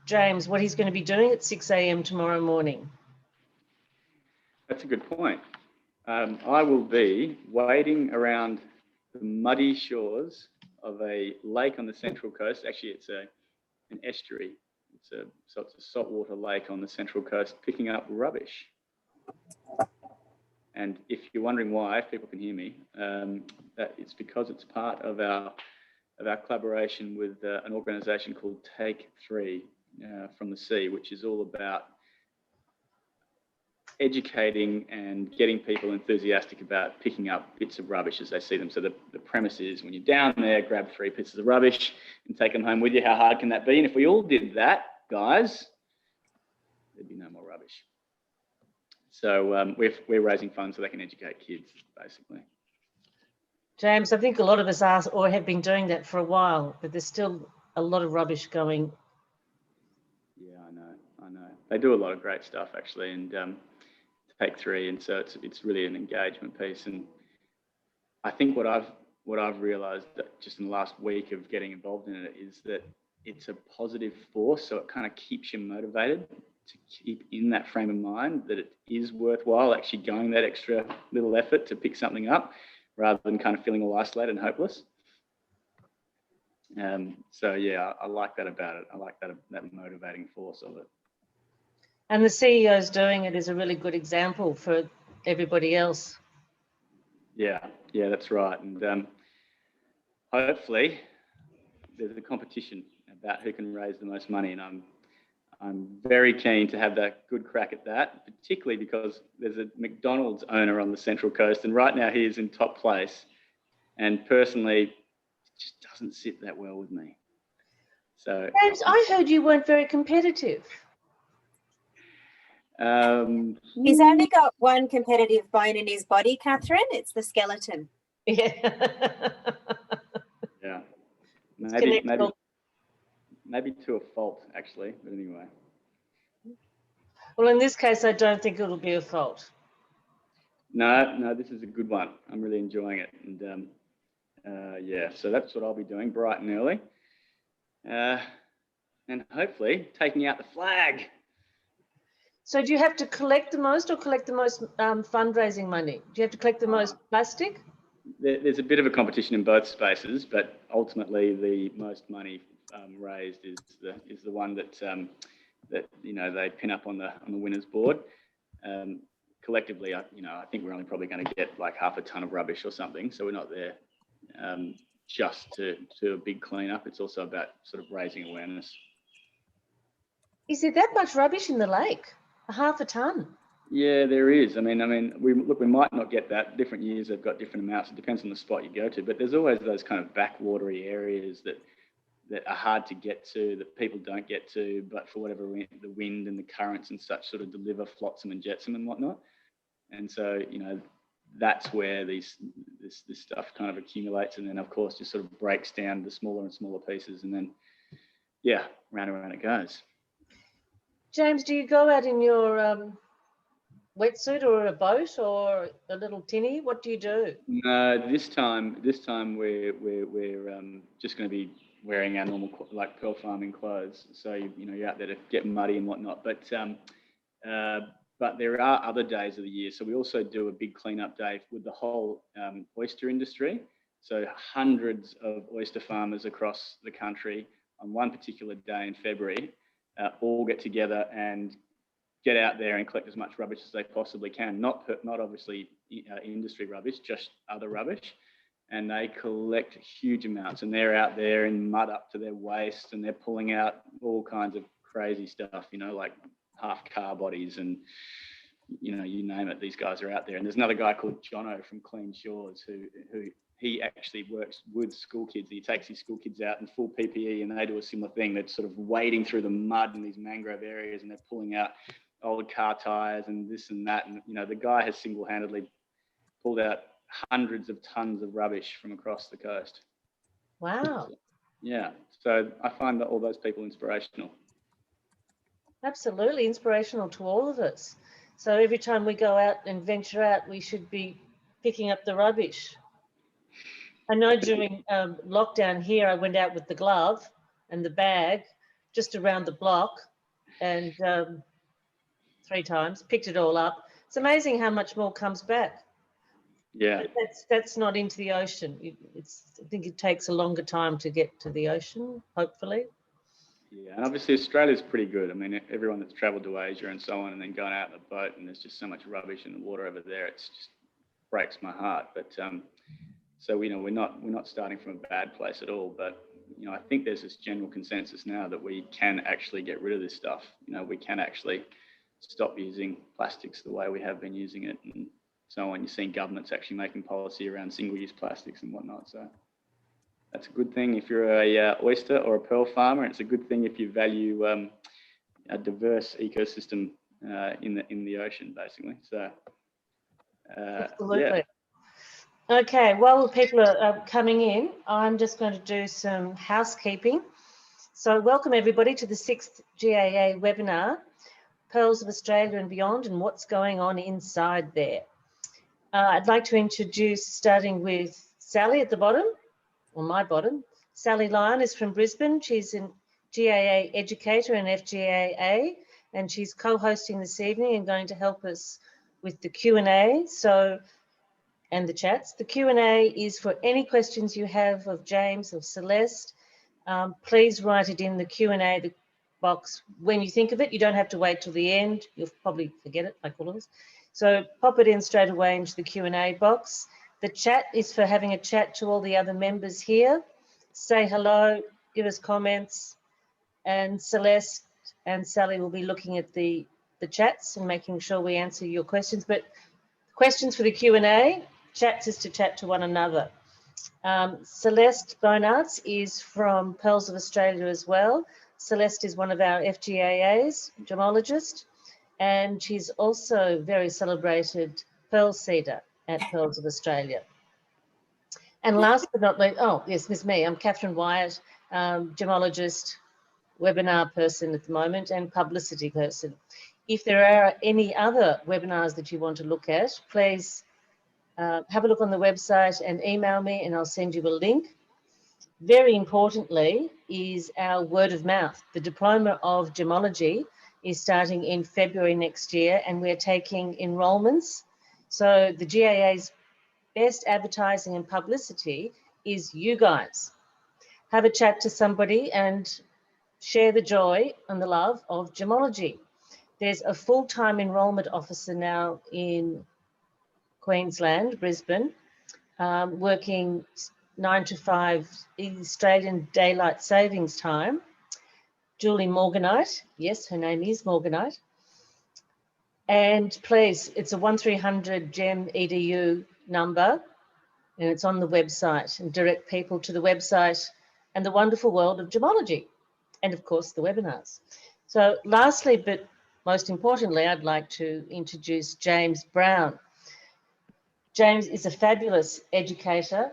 James what he's going to be doing at 6 a.m. tomorrow morning. That's a good point. I will be wading around the muddy shores of a lake on the Central Coast. Actually, it's an estuary. So it's a saltwater lake on the Central Coast, picking up rubbish. And if you're wondering why, if people can hear me, that it's because it's part of our collaboration with an organisation called Take 3 from the Sea, which is all about educating and getting people enthusiastic about picking up bits of rubbish as they see them. So the premise is when you're down there, grab 3 pieces of rubbish and take them home with you. How hard can that be? And if we all did that, guys, there'd be no more rubbish. So we're raising funds so they can educate kids, basically. James, I think a lot of us are or have been doing that for a while, but there's still a lot of rubbish going. Yeah, I know. They do a lot of great stuff, actually, and Take 3, and so it's really an engagement piece. And I think what I've realised that just in the last week of getting involved in it is that it's a positive force, so it kind of keeps you motivated to keep in that frame of mind that it is worthwhile actually going that extra little effort to pick something up rather than kind of feeling all isolated and hopeless. So yeah, I like that about it. I like that motivating force of it. And the CEO's doing it is a really good example for everybody else. Yeah, that's right. And hopefully there's a competition about who can raise the most money, and I'm very keen to have that good crack at that, particularly because there's a McDonald's owner on the Central Coast, and right now he is in top place. And personally, it just doesn't sit that well with me. So James, I heard you weren't very competitive. He's only got one competitive bone in his body, Catherine. It's the skeleton. Yeah. Yeah. Maybe to a fault, actually, but anyway. Well, in this case, I don't think it'll be a fault. No, this is a good one. I'm really enjoying it. And yeah, so that's what I'll be doing bright and early. And hopefully taking out the flag. So do you have to collect the most or collect the most fundraising money? Do you have to collect the most plastic? There's a bit of a competition in both spaces, but ultimately the most money raised is the one that they pin up on the winners board. Collectively, I think we're only probably going to get like half a ton of rubbish or something, so we're not there just to a big cleanup. It's also about sort of raising awareness. Is there that much rubbish in the lake? Half a ton? Yeah, there is. I mean, we might not get that. Different years they've got different amounts. It depends on the spot you go to, but there's always those kind of backwatery areas that are hard to get to, that people don't get to, but for whatever the wind and the currents and such sort of deliver flotsam and jetsam and whatnot. And so, that's where this stuff kind of accumulates, and then of course just sort of breaks down to smaller and smaller pieces, and then round and round it goes. James, do you go out in your wetsuit or a boat or a little tinny? What do you do? No, this time we're just going to be wearing our normal like pearl farming clothes. So you're out there to get muddy and whatnot. But there are other days of the year. So we also do a big cleanup day with the whole oyster industry. So hundreds of oyster farmers across the country on one particular day in February all get together and get out there and collect as much rubbish as they possibly can. Not obviously industry rubbish, just other rubbish. And they collect huge amounts, and they're out there in mud up to their waist, and they're pulling out all kinds of crazy stuff, like half car bodies and, you name it, these guys are out there. And there's another guy called Jono from Clean Shores who he actually works with school kids. He takes his school kids out in full PPE, and they do a similar thing. They're sort of wading through the mud in these mangrove areas, and they're pulling out old car tires and this and that. And, the guy has single-handedly pulled out hundreds of tons of rubbish from across the coast. Wow. Yeah. So I find that all those people inspirational. Absolutely inspirational to all of us. So every time we go out and venture out, we should be picking up the rubbish. I know during lockdown here, I went out with the glove and the bag just around the block and 3 times, picked it all up. It's amazing how much more comes back. Yeah. But that's not into the ocean. I think it takes a longer time to get to the ocean, hopefully. Yeah, and obviously Australia's pretty good. I mean, everyone that's travelled to Asia and so on, and then going out in a boat, and there's just so much rubbish in the water over there. It's just breaks my heart. But so we're not starting from a bad place at all. But I think there's this general consensus now that we can actually get rid of this stuff. We can actually stop using plastics the way we have been using it, and so on. You're seeing governments actually making policy around single-use plastics and whatnot. So that's a good thing if you're a oyster or a pearl farmer. It's a good thing if you value a diverse ecosystem in the ocean, basically. So Absolutely. Yeah. Okay, while people are coming in, I'm just going to do some housekeeping. So welcome everybody to the 6th GAA webinar, Pearls of Australia and Beyond, and what's going on inside there. I'd like to introduce, starting with Sally at the bottom, or my bottom. Sally Lyon is from Brisbane. She's a GAA educator and FGAA, and she's co-hosting this evening and going to help us with the Q&A. And the chats. The Q&A is for any questions you have of James or Celeste. Please write it in the Q&A box when you think of it. You don't have to wait till the end. You'll probably forget it, like all of us. So pop it in straight away into the Q&A box. The chat is for having a chat to all the other members here. Say hello, give us comments, and Celeste and Sally will be looking at the chats and making sure we answer your questions. But questions for the Q&A, chats is to chat to one another. Celeste Bonarts is from Pearls of Australia as well. Celeste is one of our FGAAs, gemologist, and she's also very celebrated pearl seeder at Pearls of Australia. And last but not least, oh, yes, it's me. I'm Catherine Wyatt, gemologist, webinar person at the moment, and publicity person. If there are any other webinars that you want to look at, please have a look on the website and email me and I'll send you a link. Very importantly is our word of mouth. The Diploma of Gemology is starting in February next year, and we're taking enrolments. So the GAA's best advertising and publicity is you guys. Have a chat to somebody and share the joy and the love of gemology. There's a full-time enrolment officer now in Queensland, Brisbane, working 9 to 5 Australian daylight savings time. Julie Morganite, yes, her name is Morganite. And please, it's a 1300 Gem EDU number, and it's on the website, and direct people to the website and the wonderful world of gemology, and of course the webinars. So lastly, but most importantly, I'd like to introduce James Brown. James is a fabulous educator,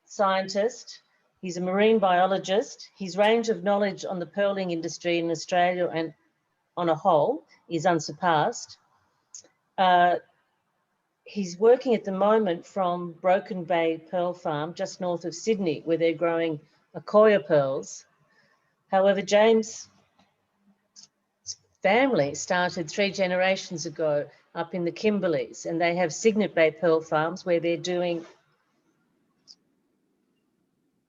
scientist. He's a marine biologist. His range of knowledge on the pearling industry in Australia and on a whole is unsurpassed. He's working at the moment from Broken Bay Pearl Farm, just north of Sydney, where they're growing Akoya pearls. However, James' family started 3 generations ago up in the Kimberleys, and they have Cygnet Bay Pearl Farms where they're doing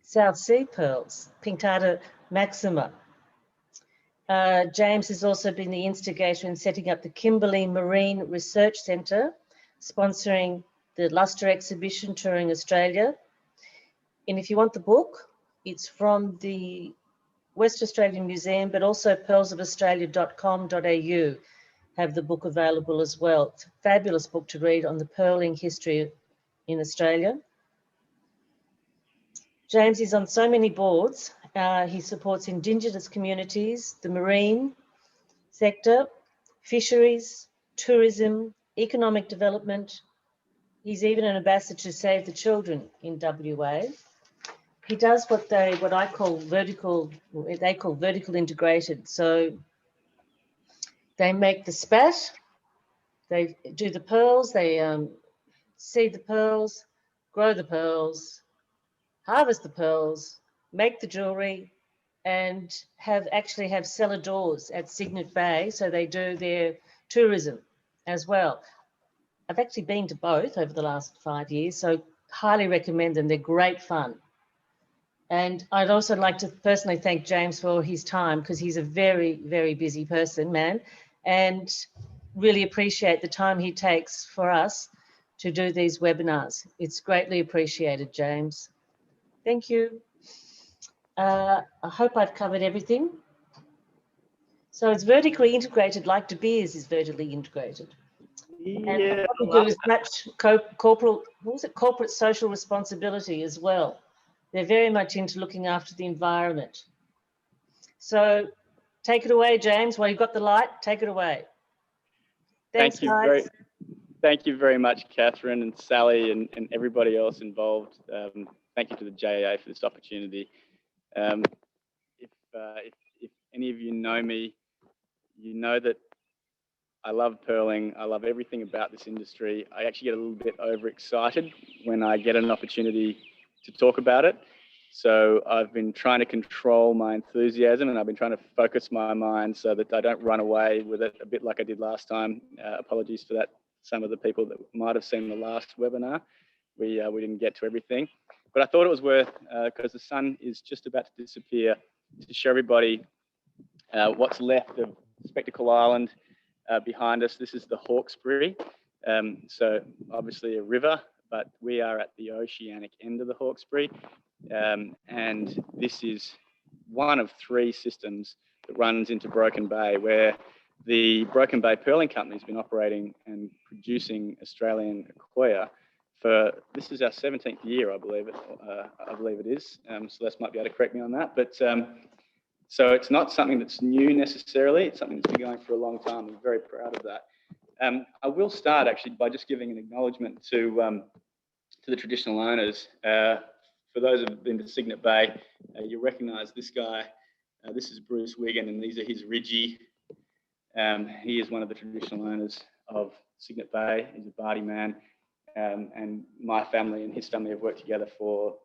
South Sea pearls, pink Tartar Maxima. James has also been the instigator in setting up the Kimberley Marine Research Centre, sponsoring the Lustre exhibition touring Australia. And if you want the book, it's from the West Australian Museum, but also pearlsofaustralia.com.au have the book available as well. It's a fabulous book to read on the pearling history in Australia. James is on so many boards. He supports Indigenous communities, the marine sector, fisheries, tourism, economic development. He's even an ambassador to Save the Children in WA. He does what they call vertical integrated. So they make the spat, they do the pearls, they seed the pearls, grow the pearls, harvest the pearls, make the jewellery, and actually have cellar doors at Cygnet Bay, so they do their tourism as well. I've actually been to both over the last 5 years, so highly recommend them. They're great fun. And I'd also like to personally thank James for his time, because he's a very, very busy man, and really appreciate the time he takes for us to do these webinars. It's greatly appreciated, James. Thank you. I hope I've covered everything. So it's vertically integrated, like De Beers is vertically integrated. And Yeah, what we do is much corporate social responsibility as well. They're very much into looking after the environment. So take it away, James. While you've got the light, take it away. Thanks, guys. Thank you very much, Catherine and Sally and everybody else involved. Thank you to the JAA for this opportunity. If any of you know me, you know that I love pearling. I love everything about this industry. I actually get a little bit overexcited when I get an opportunity to talk about it. So I've been trying to control my enthusiasm, and I've been trying to focus my mind so that I don't run away with it a bit like I did last time. Apologies for that. Some of the people that might have seen the last webinar, we didn't get to everything. But I thought it was worth, because the sun is just about to disappear, to show everybody what's left of Spectacle Island behind us. This is the Hawkesbury. So obviously a river, but we are at the oceanic end of the Hawkesbury. And this is one of 3 systems that runs into Broome Bay, where the Broome Bay Pearling Company has been operating and producing Australian Akoya for, this is our 17th year, I believe it is. Celeste might be able to correct me on that. But so it's not something that's new necessarily. It's something that's been going for a long time. I'm very proud of that. I will start actually by just giving an acknowledgement to the traditional owners. For those who have been to Signet Bay, you recognise this guy. This is Bruce Wigan, and these are his Ridgie. He is one of the traditional owners of Signet Bay. He's a Bardi man, and my family and his family have worked together for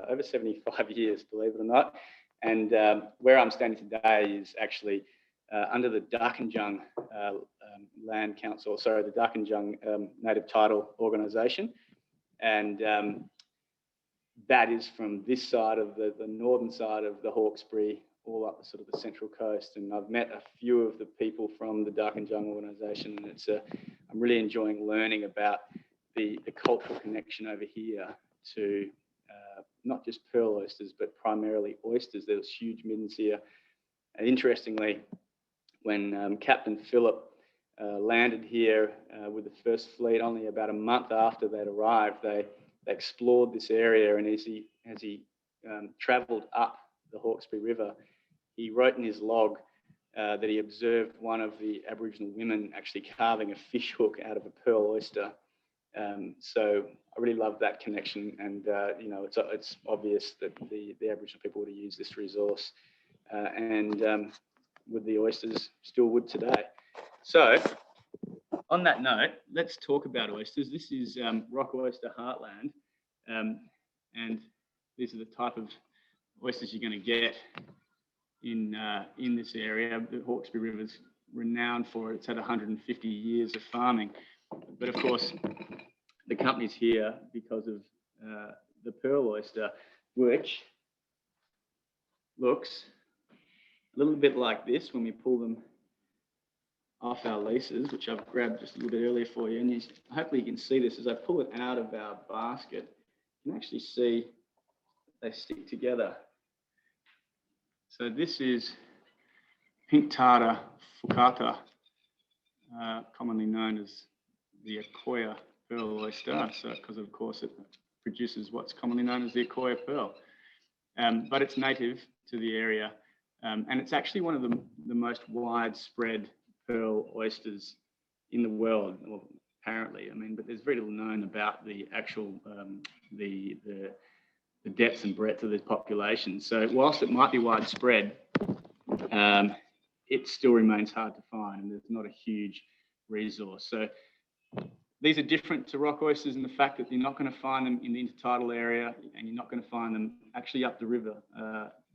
over 75 years, believe it or not. And where I'm standing today is actually under the Darkinjung Land Council, sorry, the Darkinjung Native Title Organisation. And that is from this side of the northern side of the Hawkesbury, all up sort of the central coast. And I've met a few of the people from the Darkinjung organisation, and I'm really enjoying learning about the cultural connection over here to not just pearl oysters, but primarily oysters. There was huge middens here. And interestingly, when Captain Phillip landed here with the first fleet, only about a month after they'd arrived, they explored this area, and as he travelled up the Hawkesbury River, he wrote in his log that he observed one of the Aboriginal women actually carving a fish hook out of a pearl oyster. So I really love that connection, and you know, it's obvious that the Aboriginal people would have used this resource, and with the oysters still would today. So on that note, let's talk about oysters. This is rock oyster Heartland, and these are the type of oysters you're going to get in this area. The Hawkesbury River is renowned for it. It's had 150 years of farming, but of course the company's here because of the pearl oyster, which looks a little bit like this when we pull them off our leases, which I've grabbed just a little bit earlier for you. And hopefully you can see this as I pull it out of our basket. You can actually see they stick together. So this is pink tartar fukata, commonly known as the Akoya pearl oyster. So, because of course it produces what's commonly known as the Akoya pearl. But it's native to the area, and it's actually one of the most widespread pearl oysters in the world, well, apparently. I mean, but there's very little known about the actual the depth and breadth of this population. So whilst it might be widespread, it still remains hard to find, and there's not a huge resource. So these are different to rock oysters in the fact that you're not going to find them in the intertidal area, and you're not going to find them actually up the river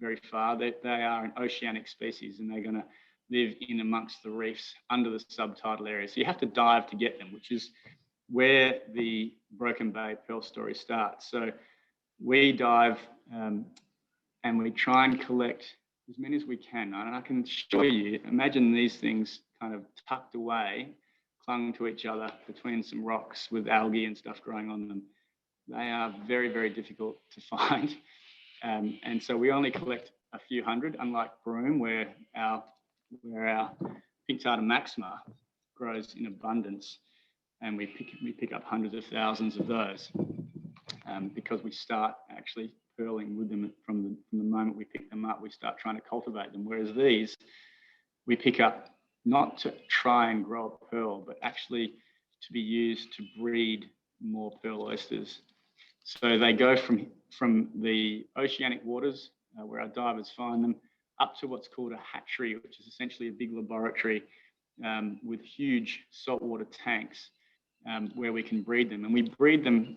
very far. They are an oceanic species, and they're going to live in amongst the reefs under the subtidal area. So you have to dive to get them, which is where the Broken Bay pearl story starts. So we dive and we try and collect as many as we can. And I can assure you, imagine these things kind of tucked away, clung to each other between some rocks with algae and stuff growing on them. They are very, very difficult to find. And so we only collect a few hundred, unlike Broome, where our pink Tartar Maxima grows in abundance, and we pick up hundreds of thousands of those because we start actually pearling with them from the moment we pick them up. We start trying to cultivate them, whereas these we pick up not to try and grow a pearl, but actually to be used to breed more pearl oysters. So they go from the oceanic waters where our divers find them up to what's called a hatchery, which is essentially a big laboratory with huge saltwater tanks where we can breed them. And we breed them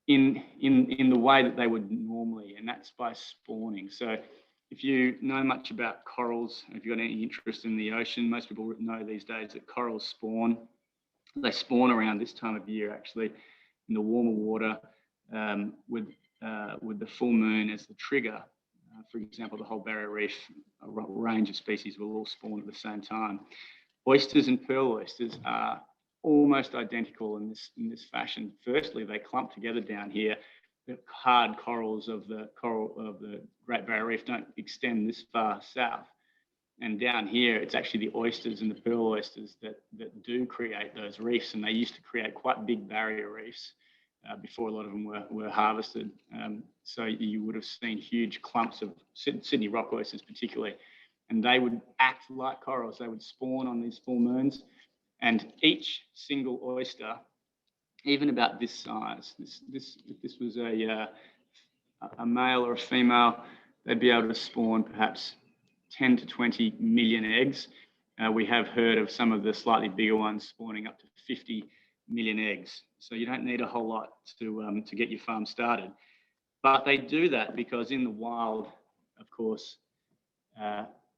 in the way that they would normally, and that's by spawning. So if you know much about corals, if you've got any interest in the ocean, most people know these days that corals spawn. They spawn around this time of year, actually, in the warmer water with the full moon as the trigger. For example, the whole barrier reef, a range of species will all spawn at the same time. Oysters and pearl oysters are almost identical in this fashion. Firstly, they clump together down here. The hard corals of the Great Barrier Reef don't extend this far south. And down here, it's actually the oysters and the pearl oysters that do create those reefs. And they used to create quite big barrier reefs before a lot of them were harvested. So you would have seen huge clumps of Sydney rock oysters particularly. And they would act like corals. They would spawn on these full moons. And each single oyster, even about this size, if this was a male or a female, they'd be able to spawn perhaps 10 to 20 million eggs. We have heard of some of the slightly bigger ones spawning up to 50 million eggs. So you don't need a whole lot to get your farm started. But they do that because in the wild, of course,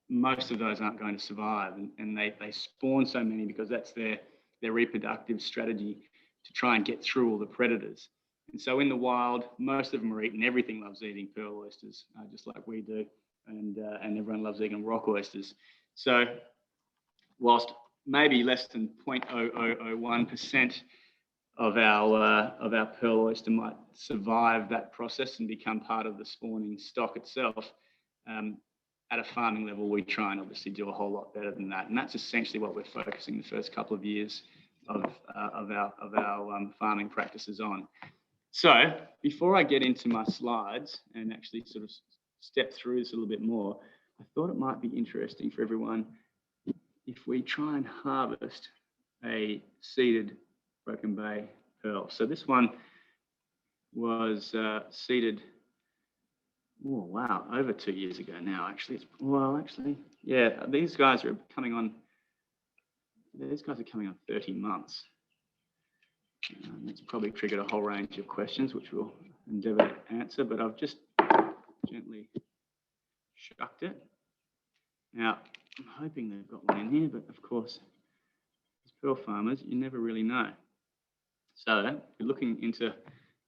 most of those aren't going to survive, and they spawn so many because that's their reproductive strategy to try and get through all the predators. And so in the wild, most of them are eaten. Everything loves eating pearl oysters, just like we do, and everyone loves eating rock oysters. So whilst maybe less than 0.0001% of our pearl oyster might survive that process and become part of the spawning stock itself, at a farming level, we try and obviously do a whole lot better than that. And that's essentially what we're focusing the first couple of years of our farming practices on. So before I get into my slides and actually sort of step through this a little bit more, I thought it might be interesting for everyone if we try and harvest a seeded Broken Bay pearl. So this one was seeded, oh wow, over 2 years ago now. Actually, yeah, these guys are coming on 30 months. It's probably triggered a whole range of questions, which we'll endeavour to answer, but I've just gently shucked it. Now, I'm hoping they've got one in here, but of course, as pearl farmers, you never really know. So we're looking into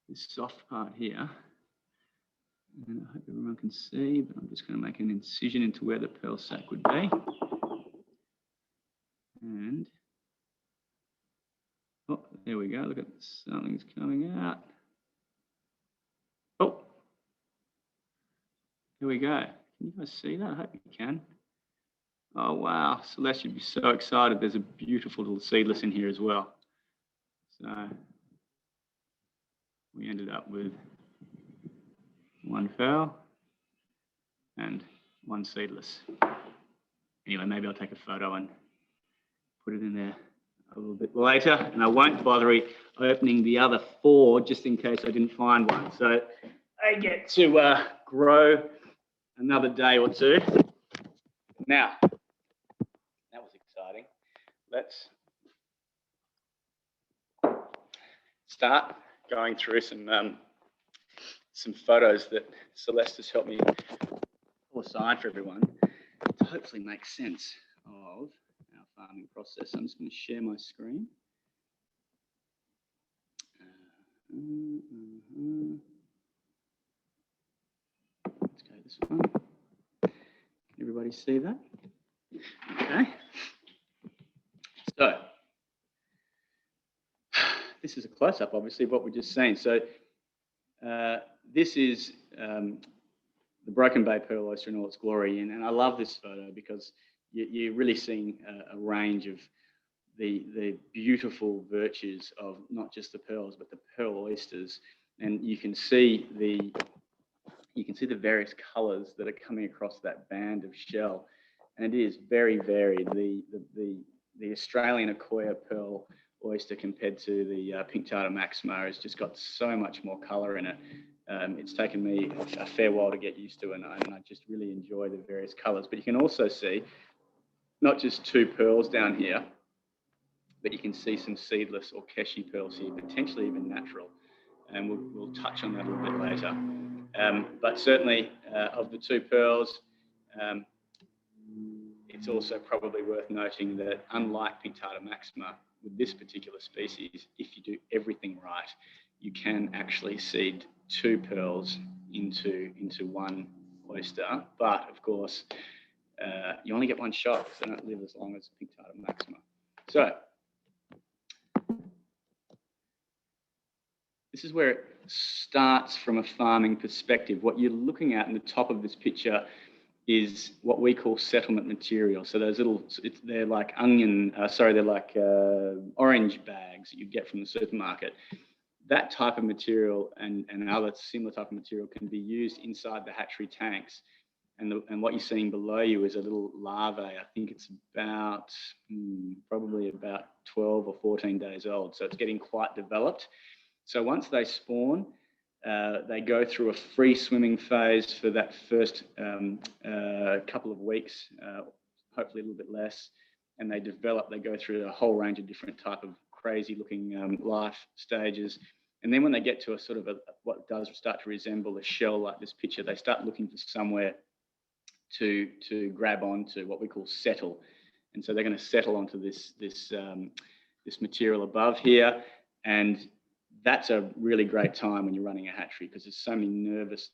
this soft part here, and I hope everyone can see, but I'm just going to make an incision into where the pearl sac would be. And, oh, there we go. Look at something's coming out. Oh, here we go. Can you guys see that? I hope you can. Oh, wow. Celeste, you'd be so excited. There's a beautiful little seedless in here as well. So we ended up with one pearl and one seedless. Anyway, maybe I'll take a photo and put it in there a little bit later, and I won't bother opening the other 4 just in case I didn't find one. So I get to grow another day or 2. Now, that was exciting. Let's start going through some some photos that Celeste has helped me pull aside for everyone to hopefully make sense of our farming process. I'm just going to share my screen. Let's go this one. Can everybody see that? Okay. So this is a close-up, obviously, of what we've just seen. So this is the Broken Bay pearl oyster in all its glory, and I love this photo because you're really seeing a range of the beautiful virtues of not just the pearls but the pearl oysters, and you can see the various colours that are coming across that band of shell, and it is very varied. The Australian Akoya pearl oyster compared to the pink Tartar Maxima has just got so much more colour in it. It's taken me a fair while to get used to, and I just really enjoy the various colours. But you can also see not just two pearls down here, but you can see some seedless or keshi pearls here, potentially even natural. And we'll touch on that a little bit later. But certainly of the two pearls, it's also probably worth noting that unlike pink Tartar Maxima, with this particular species, if you do everything right, you can actually seed two pearls into one oyster. But of course, you only get one shot, so they don't live as long as pink Tartar Maxima. So this is where it starts from a farming perspective. What you're looking at in the top of this picture is what we call settlement material. So those little, they're like orange bags that you get from the supermarket. That type of material and other similar type of material can be used inside the hatchery tanks. And what you're seeing below you is a little larvae. I think it's about probably about 12 or 14 days old. So it's getting quite developed. So once they spawn, they go through a free swimming phase for that first couple of weeks, hopefully a little bit less, and they develop. They go through a whole range of different type of crazy looking life stages. And then when they get to a sort of what does start to resemble a shell like this picture, they start looking for somewhere to grab onto, what we call settle. And so they're going to settle onto this material above here. And that's a really great time when you're running a hatchery, because there's so many nervous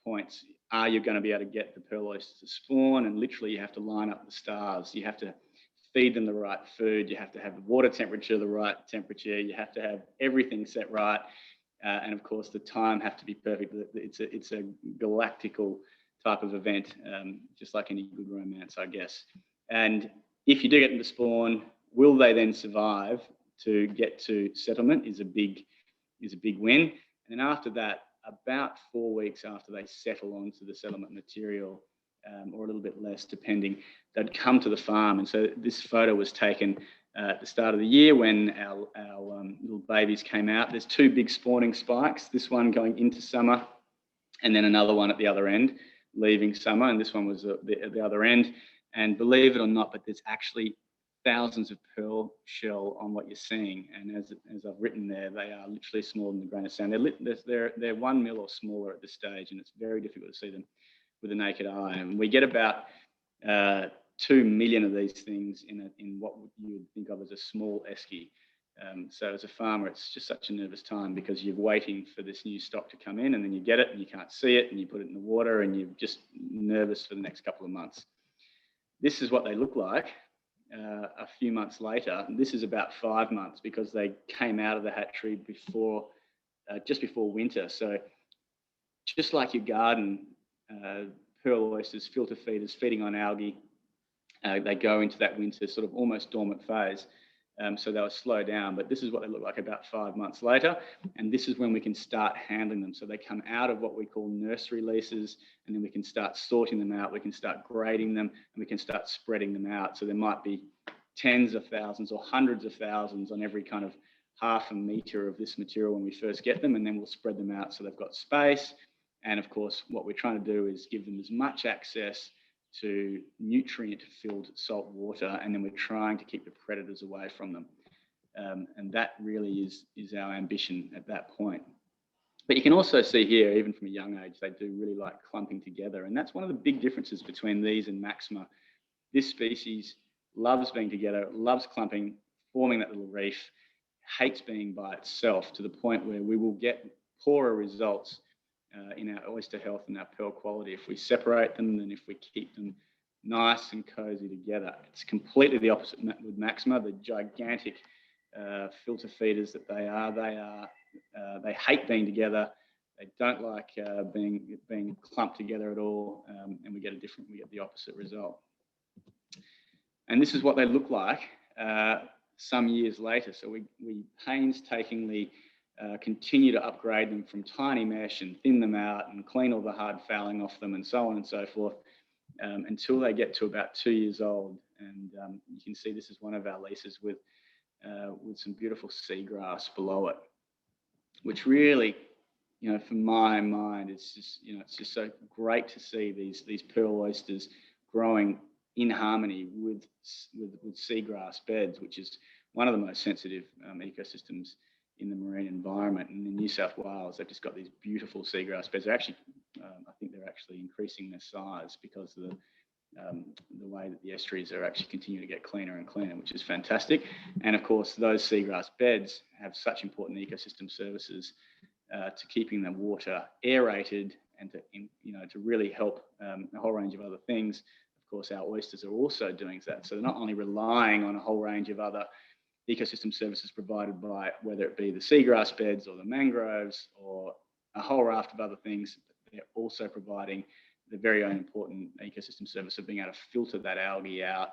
points. Are you going to be able to get the pearl oysters to spawn? And literally you have to line up the stars. You have to feed them the right food. You have to have the water temperature the right temperature. You have to have everything set right. And of course, the time have to be perfect. It's a galactical type of event, just like any good romance, I guess. And if you do get them to spawn, will they then survive to get to settlement is a big win. And then after that, about 4 weeks after they settle onto the settlement material, or a little bit less depending, they'd come to the farm. And so this photo was taken at the start of the year when our little babies came out. There's two big spawning spikes, this one going into summer and then another one at the other end leaving summer, and this one was at the other end. And believe it or not, but there's actually thousands of pearl shell on what you're seeing. And as I've written there, they are literally smaller than a grain of sand. They're 1 mil or smaller at this stage, and it's very difficult to see them with the naked eye. And we get about 2 million of these things in what you would think of as a small esky. So as a farmer, it's just such a nervous time because you're waiting for this new stock to come in, and then you get it and you can't see it, and you put it in the water and you're just nervous for the next couple of months. This is what they look like a few months later. And this is about 5 months because they came out of the hatchery just before winter. So just like your garden, pearl oysters, filter feeders feeding on algae, they go into that winter sort of almost dormant phase. So they'll slow down, but this is what they look like about 5 months later. And this is when we can start handling them. So they come out of what we call nursery leases, and then we can start sorting them out. We can start grading them, and we can start spreading them out. So there might be tens of thousands or hundreds of thousands on every kind of half a metre of this material when we first get them, and then we'll spread them out so they've got space. And of course, what we're trying to do is give them as much access to nutrient-filled salt water, and then we're trying to keep the predators away from them. And that really is our ambition at that point. But you can also see here, even from a young age, they do really like clumping together. And that's one of the big differences between these and Maxima. This species loves being together, loves clumping, forming that little reef, hates being by itself, to the point where we will get poorer results in our oyster health and our pearl quality if we separate them than if we keep them nice and cozy together. It's completely the opposite with Maxima, the gigantic filter feeders that they are. They hate being together. They don't like being clumped together at all, and we get the opposite result. And this is what they look like some years later. So we painstakingly continue to upgrade them from tiny mesh and thin them out and clean all the hard fouling off them and so on and so forth, until they get to about 2 years old. And you can see this is one of our leases with some beautiful seagrass below it, which really, from my mind, it's just so great to see these pearl oysters growing in harmony with seagrass beds, which is one of the most sensitive ecosystems in the marine environment. And in New South Wales, they've just got these beautiful seagrass beds. They're actually, I think they're actually increasing their size because of the way that the estuaries are actually continuing to get cleaner and cleaner, which is fantastic. And of course, those seagrass beds have such important ecosystem services to keeping the water aerated and to really help a whole range of other things. Of course, our oysters are also doing that. So they're not only relying on a whole range of other ecosystem services provided by, whether it be the seagrass beds or the mangroves or a whole raft of other things, they're also providing the very important ecosystem service of being able to filter that algae out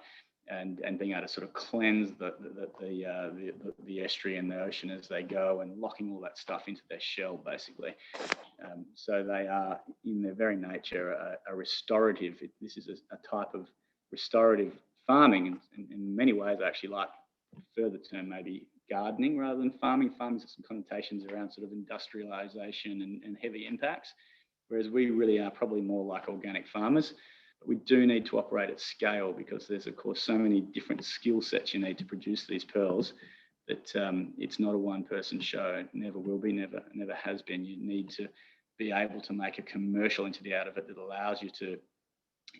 and being able to sort of cleanse the estuary and the ocean as they go, and locking all that stuff into their shell, basically. So they are, in their very nature, a restorative. This is a type of restorative farming. In many ways, I actually like further term, maybe gardening rather than farming. Farming has some connotations around sort of industrialization and heavy impacts, whereas we really are probably more like organic farmers. But we do need to operate at scale, because there's, of course, so many different skill sets you need to produce these pearls that it's not a one-person show. It never will be, never has been. You need to be able to make a commercial entity out of it that allows you to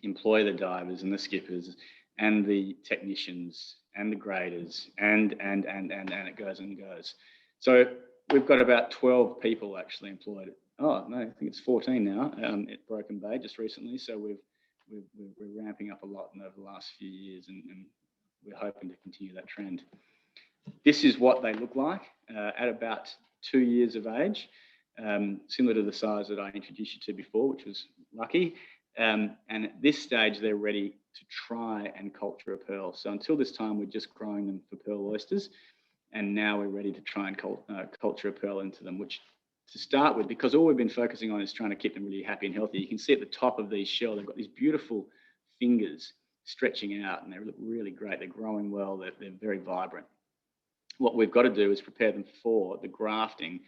employ the divers and the skippers and the technicians and the graders, and it goes and goes. So we've got about 12 people actually employed. Oh no, I think it's 14 now at Broome Bay just recently. So we're ramping up a lot over the last few years, and we're hoping to continue that trend. This is what they look like at about 2 years of age, similar to the size that I introduced you to before, which was lucky. And at this stage, they're ready to try and culture a pearl. So until this time, we're just growing them for pearl oysters. And now we're ready to try and culture a pearl into them, which, to start with, because all we've been focusing on is trying to keep them really happy and healthy. You can see at the top of these shells, they've got these beautiful fingers stretching out, and they look really great. They're growing well. They're very vibrant. What we've got to do is prepare them for the grafting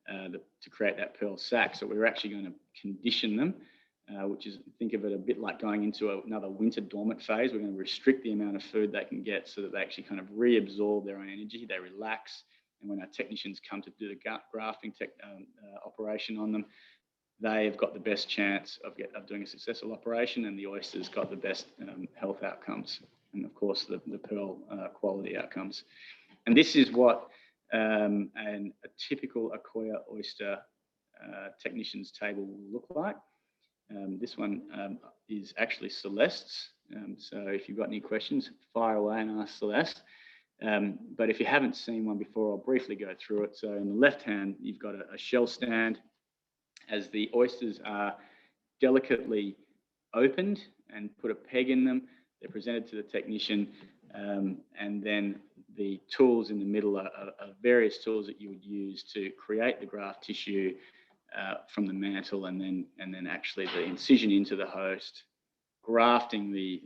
to create that pearl sac. So we're actually going to condition them, which is, think of it a bit like going into another winter dormant phase. We're going to restrict the amount of food they can get so that they actually kind of reabsorb their own energy. They relax. And when our technicians come to do the grafting operation on them, they've got the best chance of doing a successful operation, and the oyster's got the best health outcomes, and of course the pearl quality outcomes. And this is what a typical Akoya oyster technician's table will look like. This one is actually Celeste's. So if you've got any questions, fire away and ask Celeste. But if you haven't seen one before, I'll briefly go through it. So in the left hand, you've got a shell stand. As the oysters are delicately opened and put a peg in them, they're presented to the technician, and then the tools in the middle are various tools that you would use to create the graft tissue from the mantle, and then actually the incision into the host, grafting the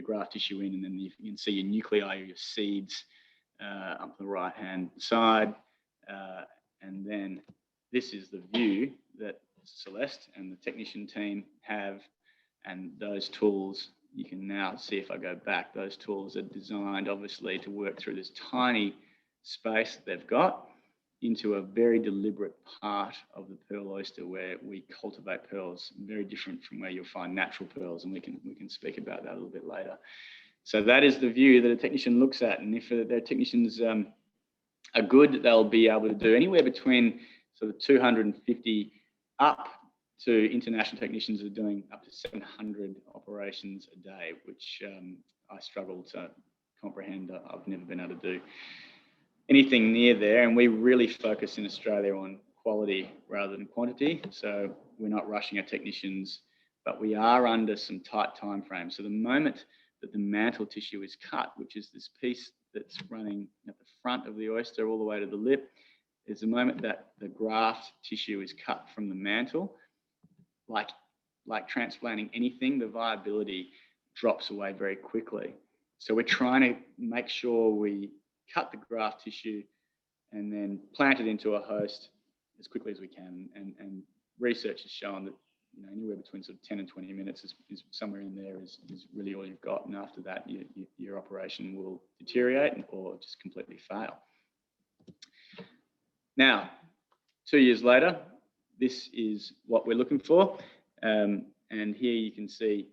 graft tissue in, and then you can see your nuclei, your seeds up the right hand side, and then this is the view that Celeste and the technician team have, and those tools, you can now see, if I go back, those tools are designed obviously to work through this tiny space that they've got, into a very deliberate part of the pearl oyster where we cultivate pearls, very different from where you'll find natural pearls, and we can speak about that a little bit later. So that is the view that a technician looks at, and if their technicians are good, they'll be able to do anywhere between sort of 250 up to international technicians are doing up to 700 operations a day, which I struggle to comprehend. I've never been able to do anything near there, and we really focus in Australia on quality rather than quantity. So we're not rushing our technicians, but we are under some tight time frames. So the moment that the mantle tissue is cut, which is this piece that's running at the front of the oyster all the way to the lip, is the moment that the graft tissue is cut from the mantle. Like transplanting anything, the viability drops away very quickly. So we're trying to make sure we cut the graft tissue and then plant it into a host as quickly as we can. And research has shown that anywhere between sort of 10 and 20 minutes is somewhere in there is really all you've got. And after that, your operation will deteriorate or just completely fail. Now, 2 years later, this is what we're looking for. And here you can see,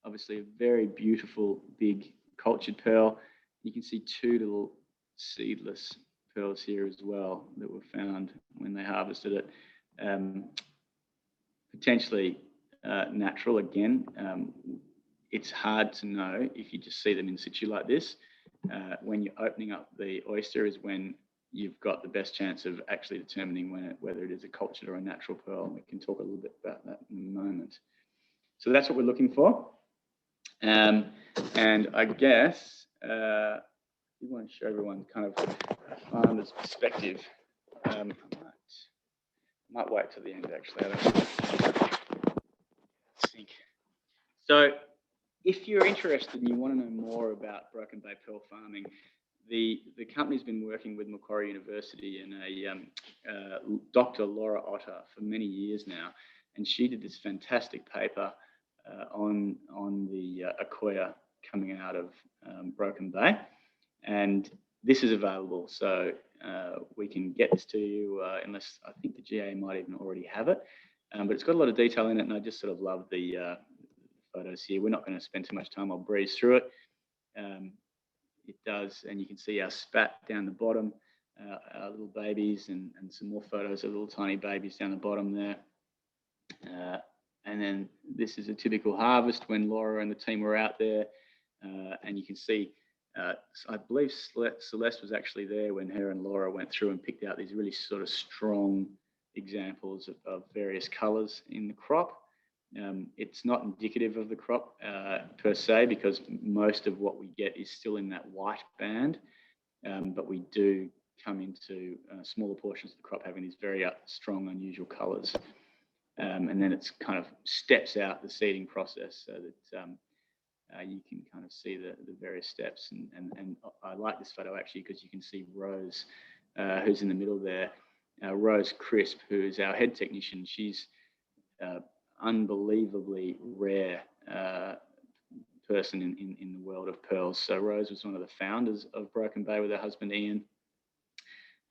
obviously, a very beautiful, big cultured pearl. You can see 2 little seedless pearls here as well that were found when they harvested it. Potentially natural again. It's hard to know if you just see them in situ like this. When you're opening up the oyster is when you've got the best chance of actually determining whether it is a cultured or a natural pearl. We can talk a little bit about that in a moment. So that's what we're looking for. And I guess we want to show everyone kind of a farmer's perspective. I might wait till the end, actually. I don't think. So if you're interested and you want to know more about Broken Bay pearl farming, the company's been working with Macquarie University and Dr. Laura Otter for many years now, and she did this fantastic paper on the Akoya coming out of Broken Bay, and this is available. So we can get this to you unless I think the GA might even already have it, but it's got a lot of detail in it, and I just sort of love the photos here. We're not going to spend too much time. I'll breeze through it. It does, and you can see our spat down the bottom, our little babies, and some more photos of little tiny babies down the bottom there. And then this is a typical harvest when Laura and the team were out there, and you can see, I believe Celeste was actually there when her and Laura went through and picked out these really sort of strong examples of various colours in the crop. It's not indicative of the crop per se, because most of what we get is still in that white band, but we do come into smaller portions of the crop having these very strong, unusual colours. And then it's kind of steps out the seeding process so that you can kind of see the various steps. And I like this photo actually because you can see Rose, who's in the middle there. Rose Crisp, who is our head technician. She's unbelievably rare person in the world of pearls. So Rose was one of the founders of Broken Bay with her husband Ian,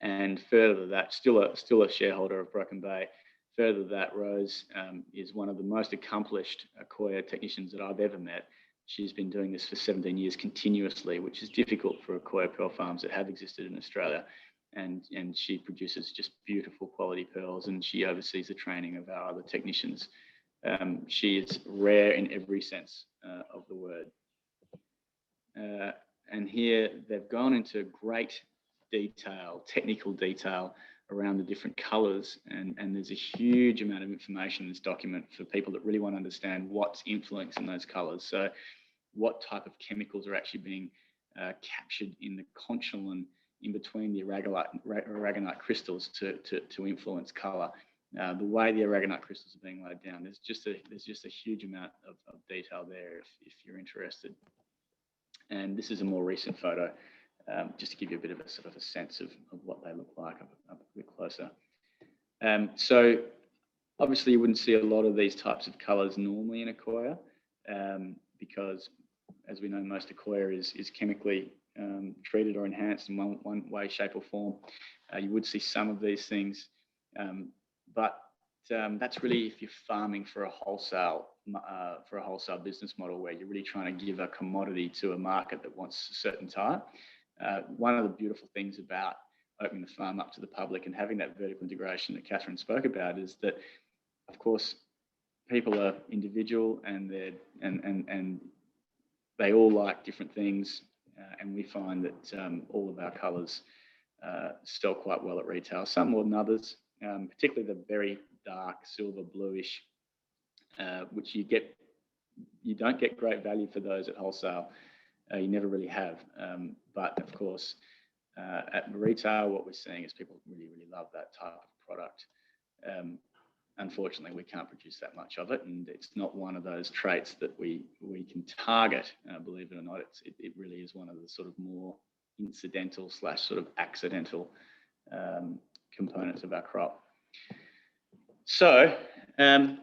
and further that, still a shareholder of Broken Bay. Further that, Rose is one of the most accomplished Akoya technicians that I've ever met. She's been doing this for 17 years continuously, which is difficult for Akoya pearl farms that have existed in Australia. And she produces just beautiful quality pearls, and she oversees the training of our other technicians. She is rare in every sense of the word. And here they've gone into great detail, technical detail around the different colours, and there's a huge amount of information in this document for people that really want to understand what's influencing those colours. So what type of chemicals are actually being captured in the concholan in between the aragonite crystals to influence colour. The way the aragonite crystals are being laid down, there's just a huge amount of detail there if you're interested. And this is a more recent photo, just to give you a bit of a sort of a sense of what they look like up a bit closer. So obviously you wouldn't see a lot of these types of colours normally in Akoya, because as we know, most Akoya is chemically treated or enhanced in one way, shape or form. You would see some of these things, but that's really if you're farming for a wholesale business model where you're really trying to give a commodity to a market that wants a certain type. One of the beautiful things about opening the farm up to the public and having that vertical integration that Catherine spoke about is that, of course, people are individual and they all like different things, and we find that all of our colours sell quite well at retail, some more than others, particularly the very dark silver bluish, which you don't get great value for those at wholesale. You never really have, but of course at retail what we're seeing is people really love that type of product. Unfortunately, we can't produce that much of it, and it's not one of those traits that we can target. Believe it or not, it really is one of the sort of more incidental / sort of accidental components of our crop. So I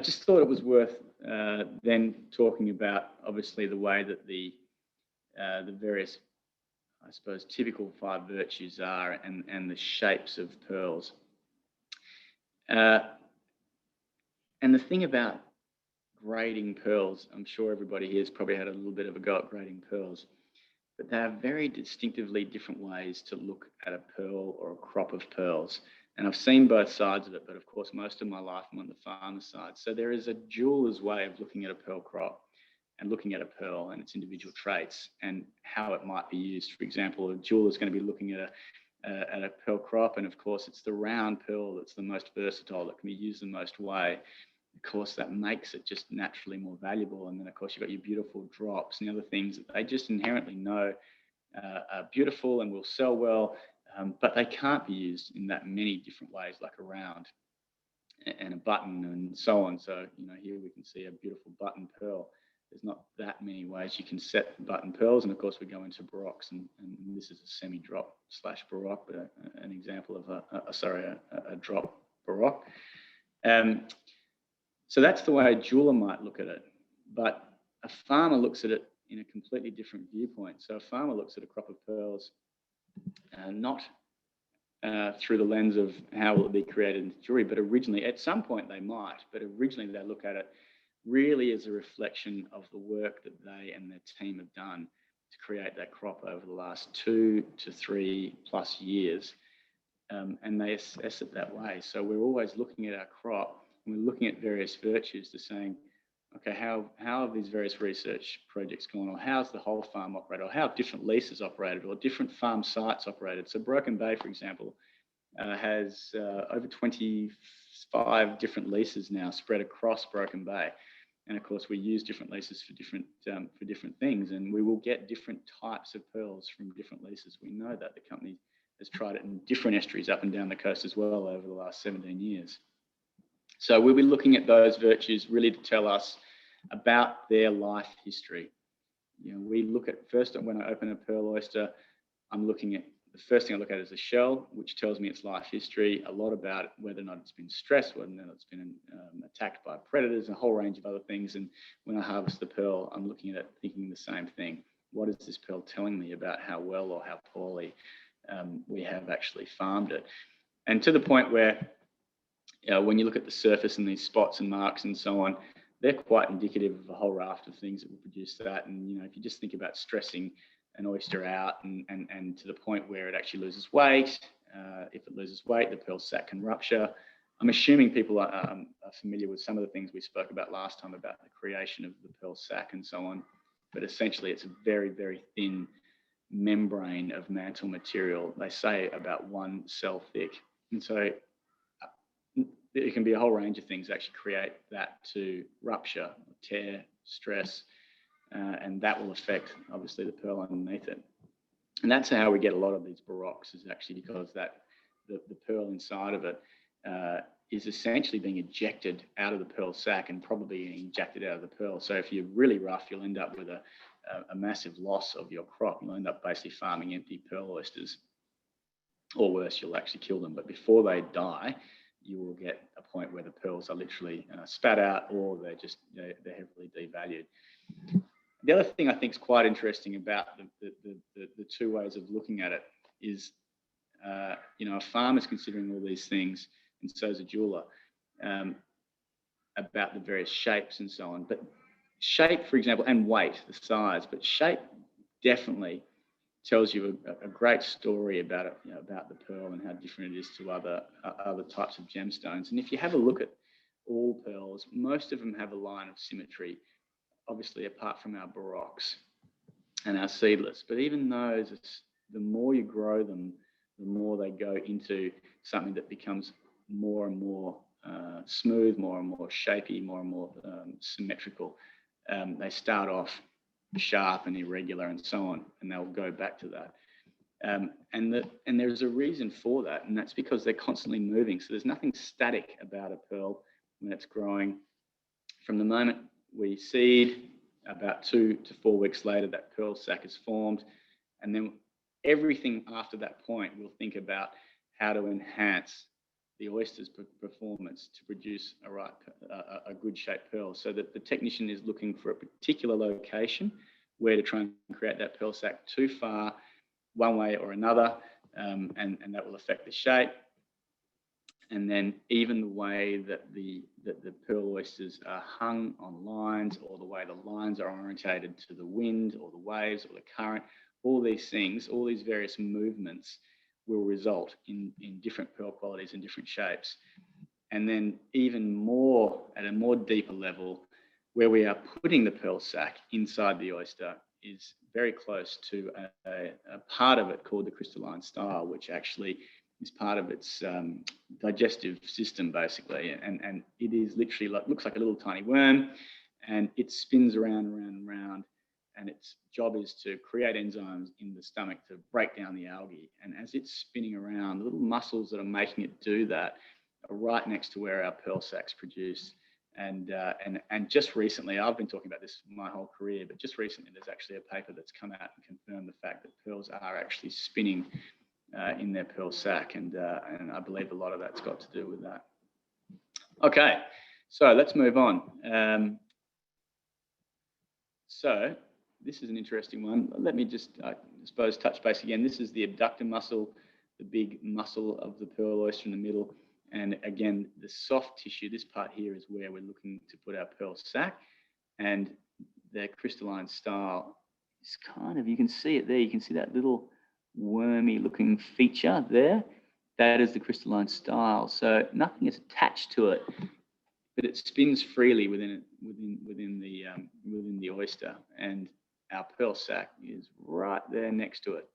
just thought it was worth then talking about, obviously, the way that the various, I suppose, typical 5 virtues are and the shapes of pearls. And the thing about grading pearls, I'm sure everybody here has probably had a little bit of a go at grading pearls, but they are very distinctively different ways to look at a pearl or a crop of pearls. And I've seen both sides of it, but of course, most of my life I'm on the farmer side. So there is a jeweler's way of looking at a pearl crop and looking at a pearl and its individual traits and how it might be used. For example, a jeweler's going to be looking at a pearl crop, and of course it's the round pearl that's the most versatile, that can be used the most way. Of course, that makes it just naturally more valuable. And then of course you've got your beautiful drops and the other things that they just inherently know are beautiful and will sell well, but they can't be used in that many different ways, like a round and a button and so on. So, here we can see a beautiful button pearl. There's not that many ways you can set button pearls. And of course we go into baroques, and this is a semi-drop / baroque, but an example of a drop baroque. So that's the way a jeweler might look at it. But a farmer looks at it in a completely different viewpoint. So a farmer looks at a crop of pearls not through the lens of how will it be created in jewelry, but originally, at some point they might, but originally they look at it really as a reflection of the work that they and their team have done to create that crop over the last 2 to 3+ years. And they assess it that way. So we're always looking at our crop, and we're looking at various virtues to saying, okay, how have these various research projects gone, or how's the whole farm operated, or how have different leases operated, or different farm sites operated. So Broome Bay, for example, has over 25 different leases now spread across Broome Bay. And of course, we use different leases for different things, and we will get different types of pearls from different leases. We know that the company has tried it in different estuaries up and down the coast as well over the last 17 years. So we'll be looking at those virtues really to tell us about their life history. We look at, first, when I open a pearl oyster, the first thing I look at is the shell, which tells me its life history, a lot about it, whether or not it's been stressed, whether or not it's been attacked by predators, and a whole range of other things. And when I harvest the pearl, I'm looking at it thinking the same thing. What is this pearl telling me about how well or how poorly we have actually farmed it? And to the point where when you look at the surface and these spots and marks and so on, they're quite indicative of a whole raft of things that will produce that. And, if you just think about stressing an oyster out and to the point where it actually loses weight, if it loses weight, the pearl sac can rupture. I'm assuming people are familiar with some of the things we spoke about last time about the creation of the pearl sac and so on. But essentially, it's a very, very thin membrane of mantle material. They say about 1 cell thick. And so it can be a whole range of things that actually create that to rupture, tear, stress, and that will affect, obviously, the pearl underneath it. And that's how we get a lot of these baroques, is actually because the pearl inside of it is essentially being ejected out of the pearl sac and probably being injected out of the pearl. So if you're really rough, you'll end up with a massive loss of your crop. You'll end up basically farming empty pearl oysters. Or worse, you'll actually kill them. But before they die, you will get a point where the pearls are literally spat out, or they're heavily devalued. The other thing I think is quite interesting about the 2 ways of looking at it is a farmer's considering all these things, and so is a jeweler, about the various shapes and so on. But shape, for example, and weight, the size, but shape definitely tells you a great story about it, about the pearl and how different it is to other types of gemstones. And if you have a look at all pearls, most of them have a line of symmetry, obviously apart from our barocks and our seedless. But even those, the more you grow them, the more they go into something that becomes more and more smooth, more and more shapy, more and more symmetrical. They start off sharp and irregular and so on, and they'll go back to that. And there's a reason for that, and that's because they're constantly moving. So there's nothing static about a pearl when it's growing. From the moment we seed, about 2 to 4 weeks later, that pearl sac is formed, and then everything after that point, we'll think about how to enhance the oyster's performance to produce a good shaped pearl, so that the technician is looking for a particular location where to try and create that pearl sac too far one way or another, and that will affect the shape. And then even the way that the pearl oysters are hung on lines, or the way the lines are orientated to the wind or the waves or the current, all these things, all these various movements will result in different pearl qualities and different shapes. And then even more, at a more deeper level, where we are putting the pearl sac inside the oyster is very close to a part of it called the crystalline style, which actually is part of its digestive system, basically. And it is literally looks like a little tiny worm, and it spins around and around and around. And its job is to create enzymes in the stomach to break down the algae. And as it's spinning around, the little muscles that are making it do that are right next to where our pearl sac's produced. And just recently, I've been talking about this my whole career, but just recently there's actually a paper that's come out and confirmed the fact that pearls are actually spinning in their pearl sac. And I believe a lot of that's got to do with that. Okay, so let's move on. So this is an interesting one. Let me just, I suppose, touch base again. This is the abductor muscle, the big muscle of the pearl oyster in the middle. And again, the soft tissue, this part here is where we're looking to put our pearl sac. And the crystalline style is kind of, you can see it there. You can see that little wormy looking feature there. That is the crystalline style. So nothing is attached to it, but it spins freely within the oyster. And our pearl sac is right there next to it.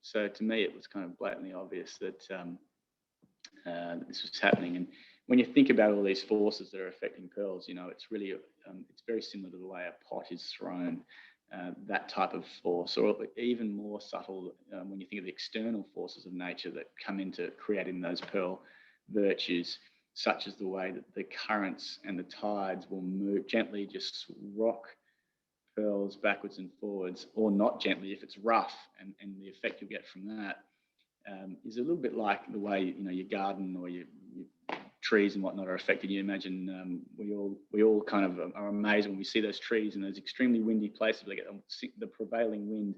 So to me, it was kind of blatantly obvious that this was happening. And when you think about all these forces that are affecting pearls, it's really, it's very similar to the way a pot is thrown, that type of force, or even more subtle when you think of the external forces of nature that come into creating those pearl virtues, such as the way that the currents and the tides will move gently, just rock pearls backwards and forwards, or not gently if it's rough, and the effect you'll get from that is a little bit like the way your garden or your trees and whatnot are affected. You imagine we all kind of are amazed when we see those trees in those extremely windy places. They get the prevailing wind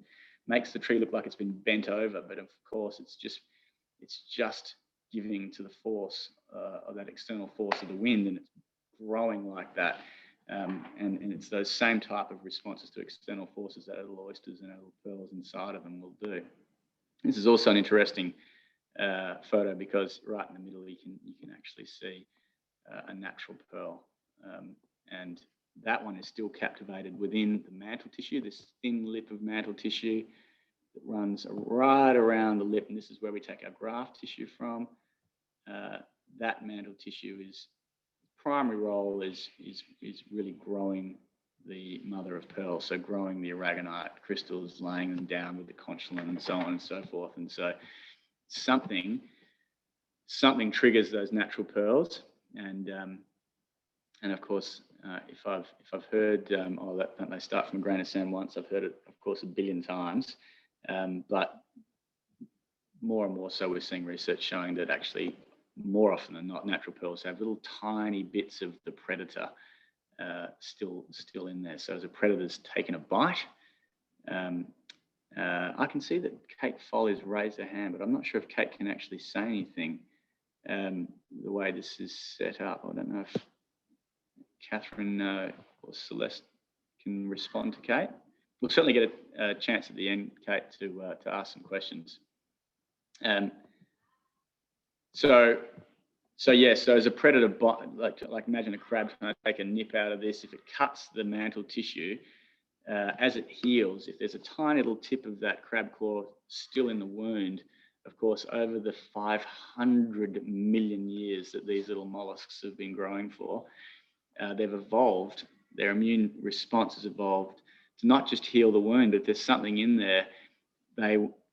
makes the tree look like it's been bent over, but of course it's just giving to the force of that external force of the wind, and it's growing like that. And it's those same type of responses to external forces that our little oysters and our little pearls inside of them will do. This is also an interesting photo because right in the middle you can actually see a natural pearl, and that one is still captivated within the mantle tissue, this thin lip of mantle tissue that runs right around the lip, and this is where we take our graft tissue from. That mantle tissue is primary role is really growing the mother of pearl, so growing the aragonite crystals, laying them down with the concholine and so on and so forth. And so something triggers those natural pearls, and of course if I've heard that they start from a grain of sand once, I've heard it of course a billion times, but more and more so we're seeing research showing that actually more often than not, natural pearls have little tiny bits of the predator still in there. So as a predator's taken a bite, I can see that Kate Foley's raised her hand, but I'm not sure if Kate can actually say anything the way this is set up. I don't know if Catherine or Celeste can respond to Kate. We'll certainly get a chance at the end, Kate, to ask some questions. So as a predator, like imagine a crab trying to take a nip out of this. If it cuts the mantle tissue, as it heals, if there's a tiny little tip of that crab claw still in the wound, of course, over the 500 million years that these little mollusks have been growing for, they've evolved, their immune response has evolved to not just heal the wound, but there's something in there.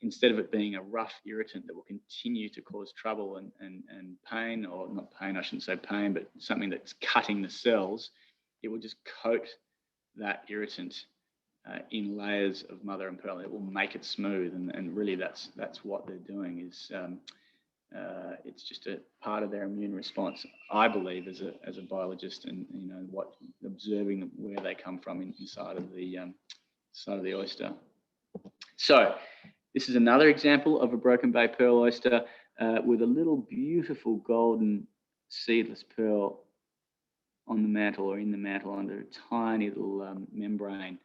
Instead of it being a rough irritant that will continue to cause trouble and pain, or not pain, I shouldn't say pain, but something that's cutting the cells, it will just coat that irritant in layers of mother and pearl. It will make it smooth, and really that's what they're doing. Is it's just a part of their immune response, I believe, as a biologist, and observing where they come from inside of the oyster. So this is another example of a Broken Bay pearl oyster with a little beautiful golden seedless pearl on the mantle, or in the mantle, under a tiny little membrane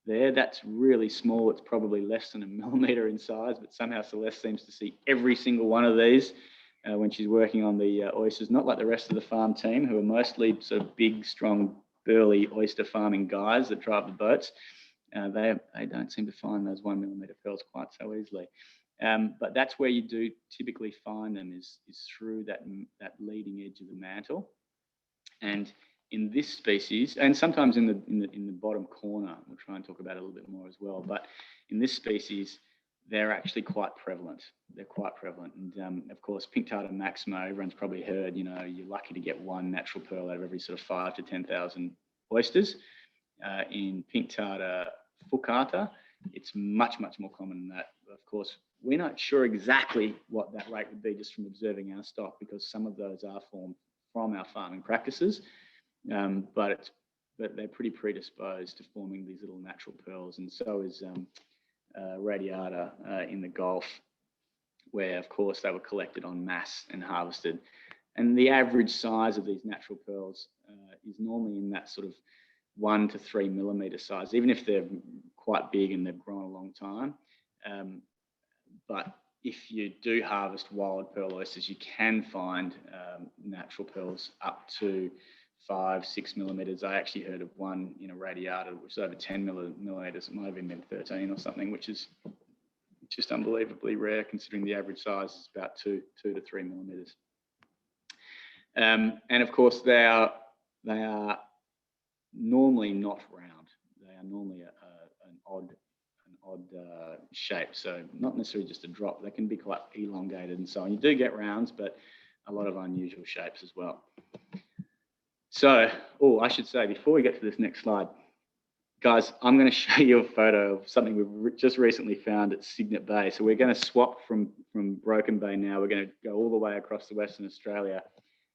there. That's really small. It's probably less than a millimetre in size, but somehow Celeste seems to see every single one of these when she's working on the oysters, not like the rest of the farm team, who are mostly sort of big, strong, burly oyster farming guys that drive the boats. They don't seem to find those 1 millimetre pearls quite so easily. But that's where you do typically find them, is through that leading edge of the mantle. And in this species, and sometimes in the bottom corner, we'll try and talk about it a little bit more as well, but in this species, they're actually quite prevalent. They're quite prevalent. And of course, pink Tartar Maxima, everyone's probably heard, you're lucky to get one natural pearl out of every sort of 5,000 to 10,000 oysters. In pink Tartar Foucata, it's much, much more common than that. Of course, we're not sure exactly what that rate would be just from observing our stock, because some of those are formed from our farming practices, but they're pretty predisposed to forming these little natural pearls, and so is radiata in the Gulf, where of course they were collected en masse and harvested. And the average size of these natural pearls is normally in that sort of 1 to 3 millimetre size, even if they're quite big and they've grown a long time. But if you do harvest wild pearl oysters, you can find natural pearls up to 5, 6 millimetres. I actually heard of one in a radiata which was over 10 millimetres. It might have been 13 or something, which is just unbelievably rare considering the average size is about 2 to 3 millimetres. And of course, they are normally not round. They are normally an odd shape, so not necessarily just a drop. They can be quite elongated and so on. You do get rounds, but a lot of unusual shapes as well. So, I should say, before we get to this next slide, guys, I'm going to show you a photo of something we've just recently found at Cygnet Bay. So we're going to swap from Broken Bay now. We're going to go all the way across to Western Australia.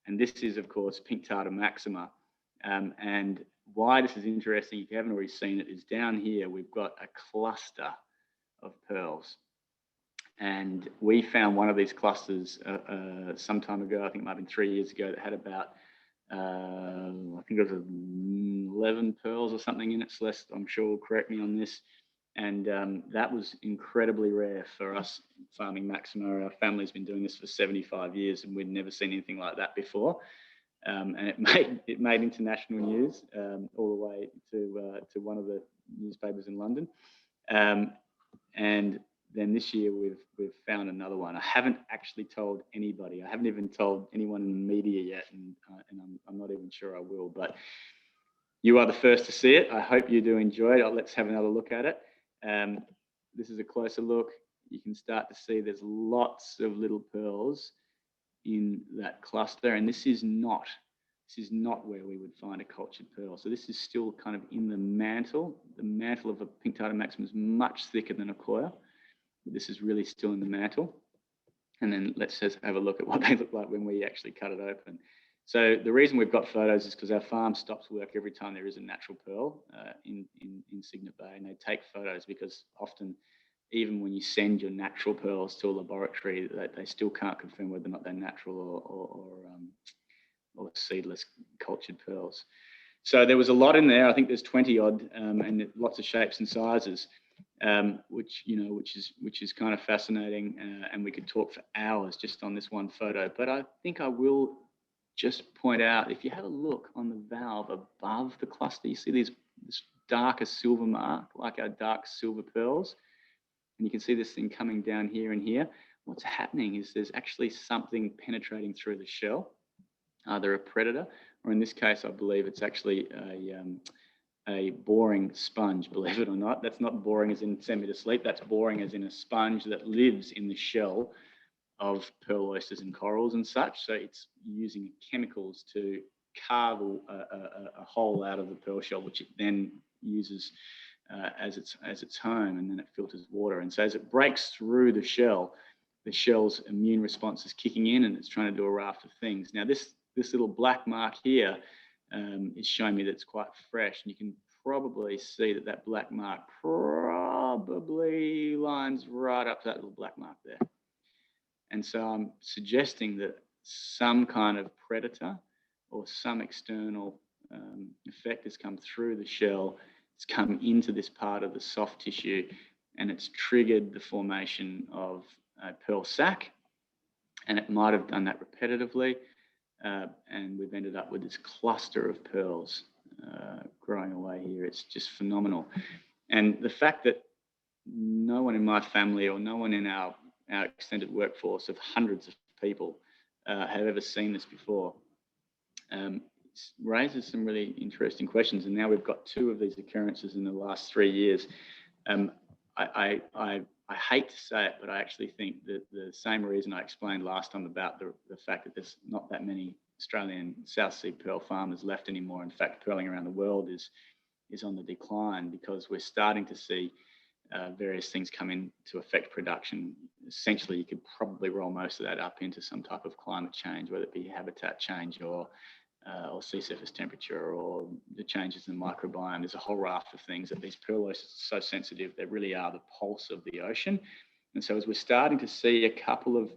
And this is, of course, pink Tartar Maxima. And why this is interesting, if you haven't already seen it, is down here we've got a cluster of pearls. And we found one of these clusters some time ago, I think it might have been 3 years ago, that had about, I think it was 11 pearls or something in it. Celeste, I'm sure, will correct me on this. And that was incredibly rare for us farming Maxima. Our family's been doing this for 75 years and we'd never seen anything like that before. And it made international news all the way to one of the newspapers in London. And then this year we've found another one. I haven't actually told anybody. I haven't even told anyone in the media yet, and I'm not even sure I will. But you are the first to see it. I hope you do enjoy it. Let's have another look at it. This is a closer look. You can start to see there's lots of little pearls in that cluster, and this is not where we would find a cultured pearl. So this is still kind of in the mantle. The mantle of a pink Tartar Maxima is much thicker than Akoya. This is really still in the mantle. And then let's just have a look at what they look like when we actually cut it open. So the reason we've got photos is because our farm stops work every time there is a natural pearl in Cygnet Bay, and they take photos because often even when you send your natural pearls to a laboratory, they still can't confirm whether or not they're natural or seedless cultured pearls. So there was a lot in there. I think there's 20 odd, and lots of shapes and sizes, which is kind of fascinating. And we could talk for hours just on this one photo. But I think I will just point out, if you have a look on the valve above the cluster, you see this darker silver mark, like our dark silver pearls. And you can see this thing coming down here and here. What's happening is there's actually something penetrating through the shell, either a predator, or in this case, I believe it's actually a boring sponge, believe it or not. That's not boring as in send me to sleep. That's boring as in a sponge that lives in the shell of pearl oysters and corals and such. So it's using chemicals to carve a hole out of the pearl shell, which it then uses as its home, and then it filters water. And so as it breaks through the shell's immune response is kicking in, and it's trying to do a raft of things. Now this little black mark here is showing me that it's quite fresh, and you can probably see that black mark probably lines right up to that little black mark there. And so I'm suggesting that some kind of predator or some external effect has come through the shell. It's come into this part of the soft tissue, and it's triggered the formation of a pearl sac, and it might have done that repetitively, and we've ended up with this cluster of pearls growing away here. It's just phenomenal. And the fact that no one in my family or no one in our extended workforce of hundreds of people have ever seen this before raises some really interesting questions. And now we've got 2 of these occurrences in the last 3 years. I hate to say it, but I actually think that the same reason I explained last time about the fact that there's not that many Australian South Sea pearl farmers left anymore. In fact, pearling around the world is on the decline, because we're starting to see various things come in to affect production. Essentially, you could probably roll most of that up into some type of climate change, whether it be habitat change or sea surface temperature, or the changes in the microbiome. There's a whole raft of things that these pearl oysters are so sensitive. They really are the pulse of the ocean. And so as we're starting to see a couple of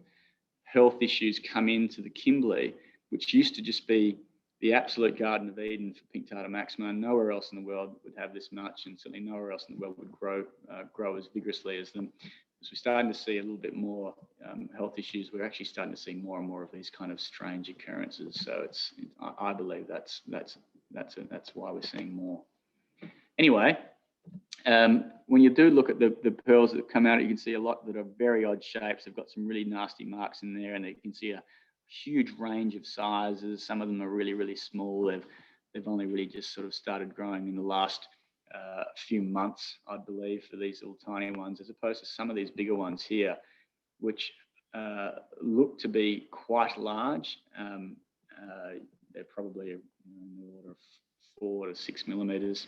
health issues come into the Kimberley, which used to just be the absolute Garden of Eden for pink Tartar Maxima, nowhere else in the world would have this much, and certainly nowhere else in the world would grow as vigorously as them. As we're starting to see a little bit more health issues, we're actually starting to see more and more of these kind of strange occurrences. So I believe that's why we're seeing more. Anyway, when you do look at the pearls that come out, you can see a lot that are very odd shapes. They've got some really nasty marks in there, and you can see a huge range of sizes. Some of them are really, really small. They've only really just sort of started growing in the last few months, I believe, for these little tiny ones, as opposed to some of these bigger ones here, which look to be quite large. They're probably in the order of 4 to 6 millimeters,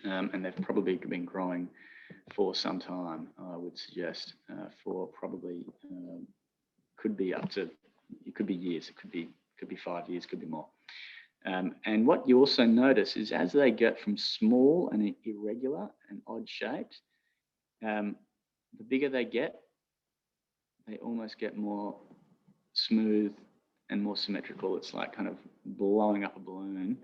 and they've probably been growing for some time, I would suggest, for probably could be up to, it could be years, it could be 5 years, could be more. And what you also notice is as they get from small and irregular and odd shapes, the bigger they get, they almost get more smooth and more symmetrical. It's like kind of blowing up a balloon,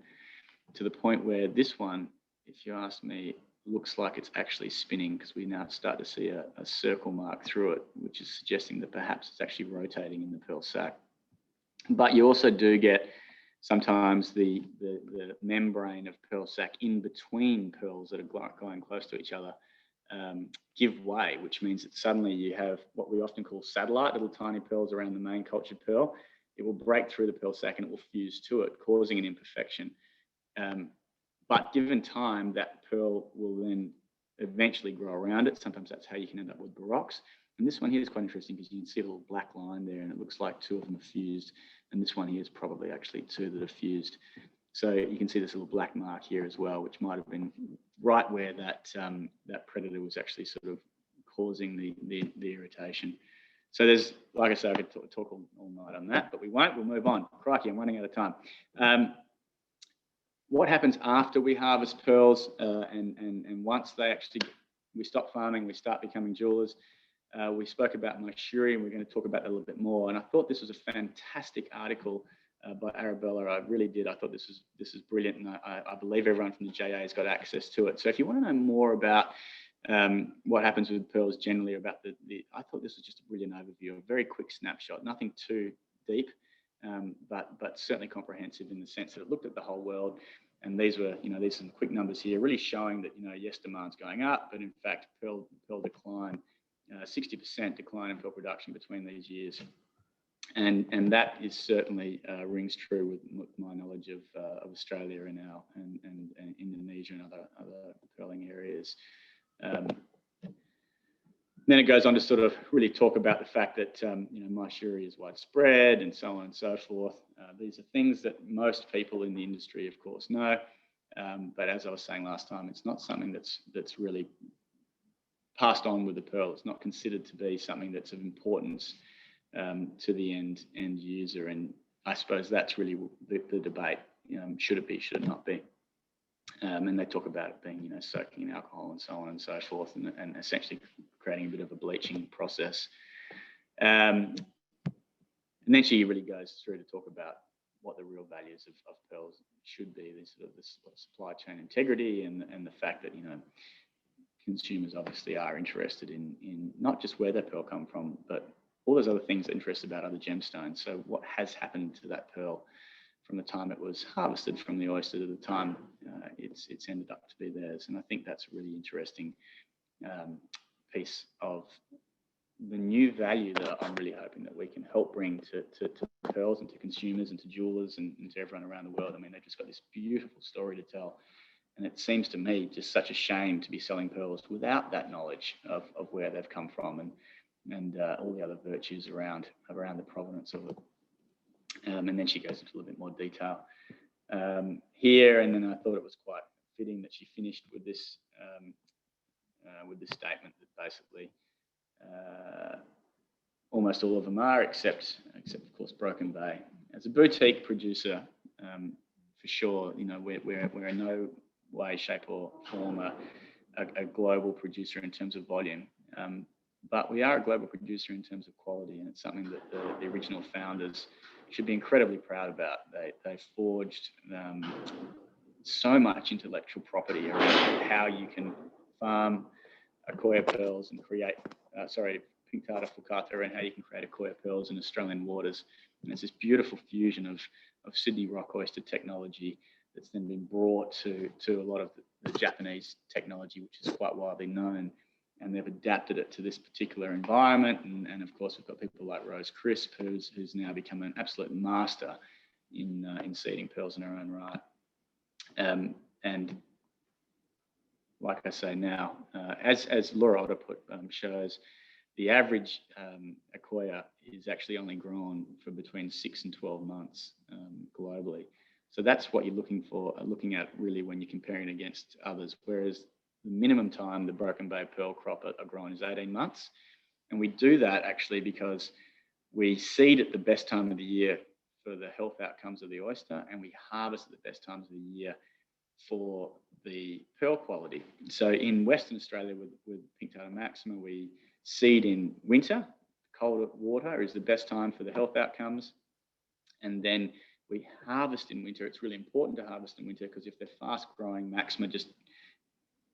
to the point where this one, if you ask me, looks like it's actually spinning, because we now start to see a circle mark through it, which is suggesting that perhaps it's actually rotating in the pearl sac. But you also do get sometimes the membrane of pearl sac in between pearls that are going close to each other give way, which means that suddenly you have what we often call satellite, little tiny pearls around the main cultured pearl. It will break through the pearl sac and it will fuse to it, causing an imperfection. But given time, that pearl will then eventually grow around it. Sometimes that's how you can end up with baroques. And this one here is quite interesting because you can see a little black line there, and it looks like 2 of them are fused. And this one here is probably actually 2 that are fused. So you can see this little black mark here as well, which might have been right where that predator was actually sort of causing the irritation. So there's, like I said, I could talk all night on that, but we won't. We'll move on. Crikey, I'm running out of time. What happens after we harvest pearls, and once they actually we stop farming, we start becoming jewelers. We spoke about Myshuri, and we're going to talk about that a little bit more. And I thought this was a fantastic article by Arabella. I really did. I thought this is brilliant, and I believe everyone from the JA has got access to it. So if you want to know more about what happens with pearls generally, about I thought this was just a brilliant overview, a very quick snapshot, nothing too deep, but certainly comprehensive in the sense that it looked at the whole world. And these were, these are some quick numbers here, really showing that, yes, demand's going up, but in fact, pearl decline, 60% decline in pearl production between these years. And that is certainly rings true with my knowledge of Australia and Indonesia and other pearling areas. Then it goes on to sort of really talk about the fact that Myshuri is widespread and so on and so forth. These are things that most people in the industry, of course, know. But as I was saying last time, it's not something that's really passed on with the pearl. It's not considered to be something that's of importance to the end user. And I suppose that's really the debate. Should it be? Should it not be? And they talk about it being, soaking in alcohol and so on and so forth, and essentially creating a bit of a bleaching process. And then she really goes through to talk about what the real values of pearls should be, this sort of supply chain integrity, and the fact that, consumers obviously are interested in not just where that pearl come from, but all those other things that interest about other gemstones. So what has happened to that pearl from the time it was harvested from the oyster to the time it's ended up to be theirs. And I think that's a really interesting piece of the new value that I'm really hoping that we can help bring to pearls and to consumers and to jewelers and to everyone around the world. I mean, they've just got this beautiful story to tell. And it seems to me just such a shame to be selling pearls without that knowledge of where they've come from and all the other virtues around the provenance of it. And then she goes into a little bit more detail here. And then I thought it was quite fitting that she finished with this statement that basically almost all of them are, except of course Broome Bay. As a boutique producer, for sure, we're in no way, shape or form a global producer in terms of volume. But we are a global producer in terms of quality, and it's something that the original founders should be incredibly proud about. They forged so much intellectual property around how you can farm Akoya pearls and create, pink tartar fulcata, and how you can create Akoya pearls in Australian waters. And it's this beautiful fusion of Sydney rock oyster technology that's then been brought to a lot of the Japanese technology, which is quite widely known. And they've adapted it to this particular environment. And of course, we've got people like Rose Crisp, who's now become an absolute master in seeding pearls in her own right. And like I say now, as Laura Otterput shows, the average Akoya is actually only grown for between 6 and 12 months globally. So that's what you're looking at really when you're comparing against others. Whereas the minimum time the Broome Bay pearl crop are grown is 18 months. And we do that actually because we seed at the best time of the year for the health outcomes of the oyster, and we harvest at the best times of the year for the pearl quality. So in Western Australia with pink Tartar Maxima, we seed in winter. Cold water is the best time for the health outcomes. And then we harvest in winter. It's really important to harvest in winter because if they're fast growing Maxima,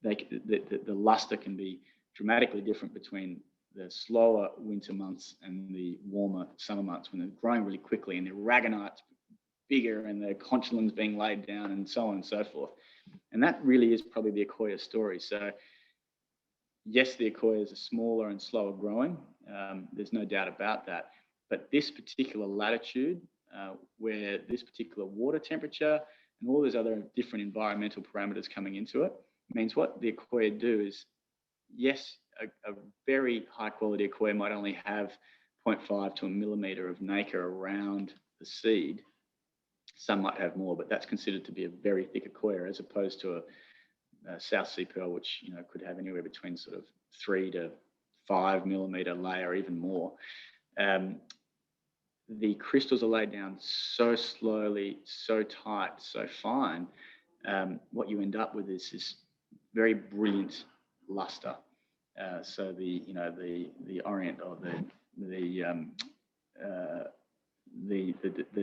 the luster can be dramatically different between the slower winter months and the warmer summer months when they're growing really quickly and the aragonite's bigger and the conchylon's being laid down and so on and so forth. And that really is probably the Akoya story. So yes, the Akoyas are smaller and slower growing. There's no doubt about that. But this particular latitude, where this particular water temperature and all those other different environmental parameters coming into it, means what the Akoya do is, yes, a very high quality Akoya might only have 0.5 to a millimetre of nacre around the seed. Some might have more, but that's considered to be a very thick Akoya, as opposed to a South Sea pearl, which could have anywhere between sort of 3 to 5 millimetre layer, even more. The crystals are laid down so slowly, so tight, so fine. What you end up with is this very brilliant luster. So the orient or the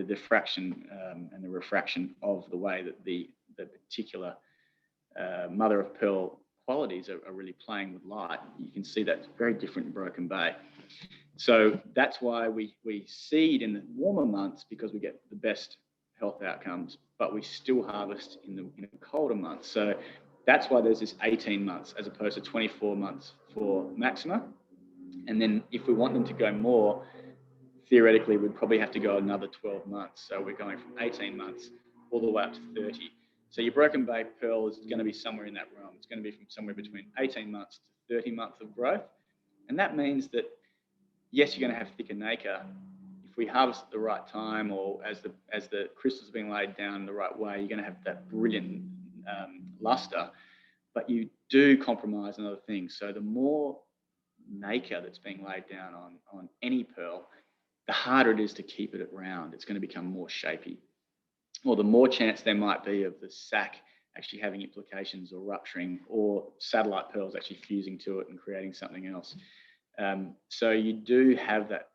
diffraction and the refraction of the way that the particular mother of pearl qualities are really playing with light. You can see that's very different in Broken Bay. So that's why we seed in the warmer months, because we get the best health outcomes, but we still harvest in the colder months. So that's why there's this 18 months as opposed to 24 months for Maxima. And then if we want them to go more, theoretically, we'd probably have to go another 12 months. So we're going from 18 months all the way up to 30. So your Broken Bay pearl is going to be somewhere in that realm. It's going to be from somewhere between 18 months to 30 months of growth. And that means that, yes, you're going to have thicker nacre. If we harvest at the right time, or as the crystals are being laid down the right way, you're going to have that brilliant luster. But you do compromise on other things. So the more nacre that's being laid down on any pearl, the harder it is to keep it round. It's going to become more shapy. Or the more chance there might be of the sac actually having implications or rupturing, or satellite pearls actually fusing to it and creating something else. So you do have that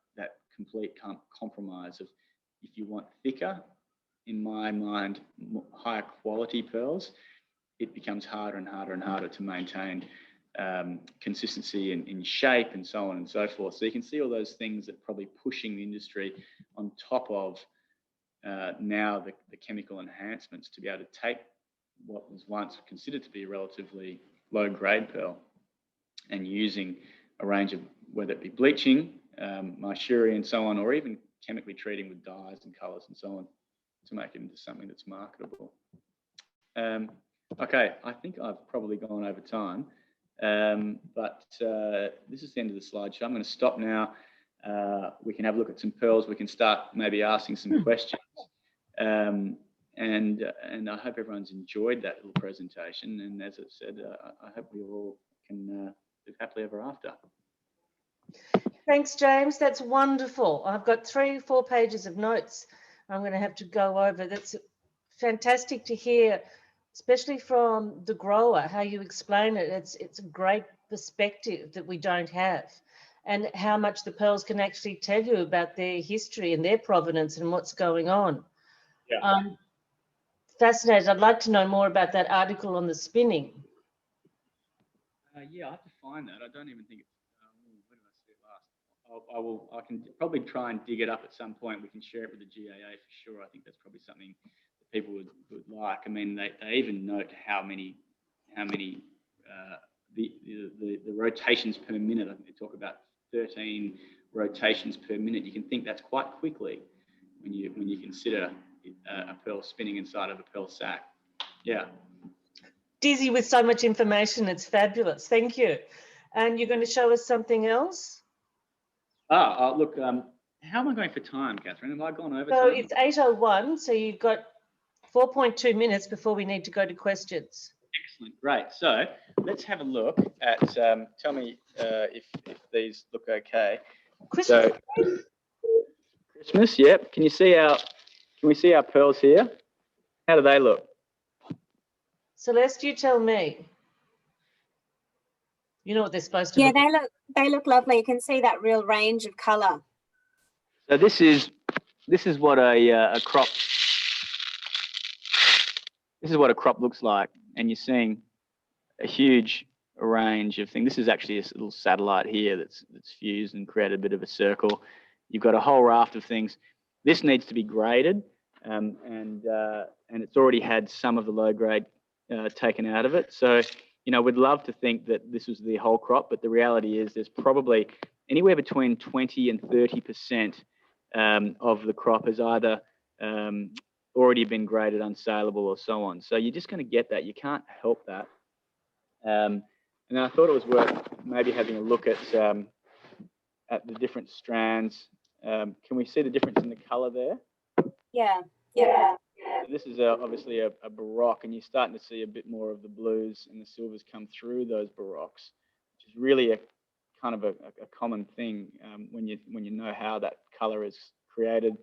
complete compromise of, if you want thicker, in my mind, higher quality pearls, it becomes harder and harder and harder to maintain consistency in shape and so on and so forth. So you can see all those things that are probably pushing the industry on top of now the chemical enhancements to be able to take what was once considered to be a relatively low grade pearl and using a range of, whether it be bleaching, Myshuri and so on, or even chemically treating with dyes and colours and so on to make it into something that's marketable. Okay, I think I've probably gone over time, but this is the end of the slideshow. I'm going to stop now. We can have a look at some pearls. We can start maybe asking some questions. And I hope everyone's enjoyed that little presentation. And as I said, I hope we all can live happily ever after. Thanks, James. That's wonderful. I've got 3 or 4 pages of notes I'm going to have to go over. That's fantastic to hear, especially from the grower, how you explain it. It's a great perspective that we don't have, and how much the pearls can actually tell you about their history and their provenance and what's going on. Yeah. Fascinated. I'd like to know more about that article on the spinning. Yeah, I have to find that. I don't even think it's, where did I see it last? I can probably try and dig it up at some point. We can share it with the GAA for sure. I think that's probably something that people would like. I mean, they even note how many the rotations per minute. I think they talk about 13 rotations per minute. You can think that's quite quickly when you consider a pearl spinning inside of a pearl sac. Yeah. Dizzy with so much information. It's fabulous. Thank you. And you're going to show us something else? Look, how am I going for time, Catherine? Have I gone over So time? it's 8:01, so you've got 4.2 minutes before we need to go to questions. Excellent, great. So let's have a look at, tell me if these look okay. Christmas. So, Christmas, yep. Can we see our pearls here? How do they look? Celeste, you tell me. You know what they're supposed to look. Yeah, they look lovely. You can see that real range of colour. So this is what a crop. This is what a crop looks like, and you're seeing a huge range of things. This is actually a little satellite here that's fused and created a bit of a circle. You've got a whole raft of things. This needs to be graded, and it's already had some of the low grade taken out of it. So, you know, we'd love to think that this was the whole crop, but the reality is there's probably anywhere between 20 and 30% of the crop has either already been graded unsaleable or so on. So you're just going to get that. You can't help that. And I thought it was worth maybe having a look at the different strands. Can we see the difference in the colour there? Yeah, yeah. So this is obviously a baroque, and you're starting to see a bit more of the blues and the silvers come through those baroques, which is really a kind of a common thing when you know how that colour is created,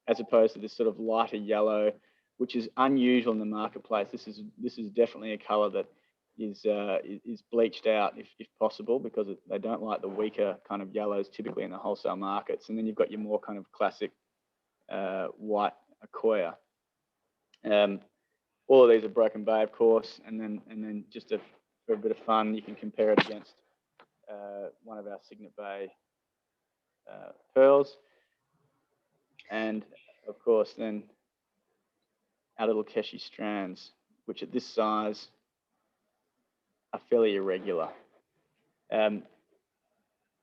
as opposed to this sort of lighter yellow, which is unusual in the marketplace. This is definitely a colour that is bleached out if possible, because they don't like the weaker kind of yellows typically in the wholesale markets. And then you've got your more kind of classic white Akoya. All of these are Broken Bay, of course, and then just for a bit of fun, you can compare it against one of our Cygnet Bay pearls, and of course then our little Keshi strands, which at this size are fairly irregular. And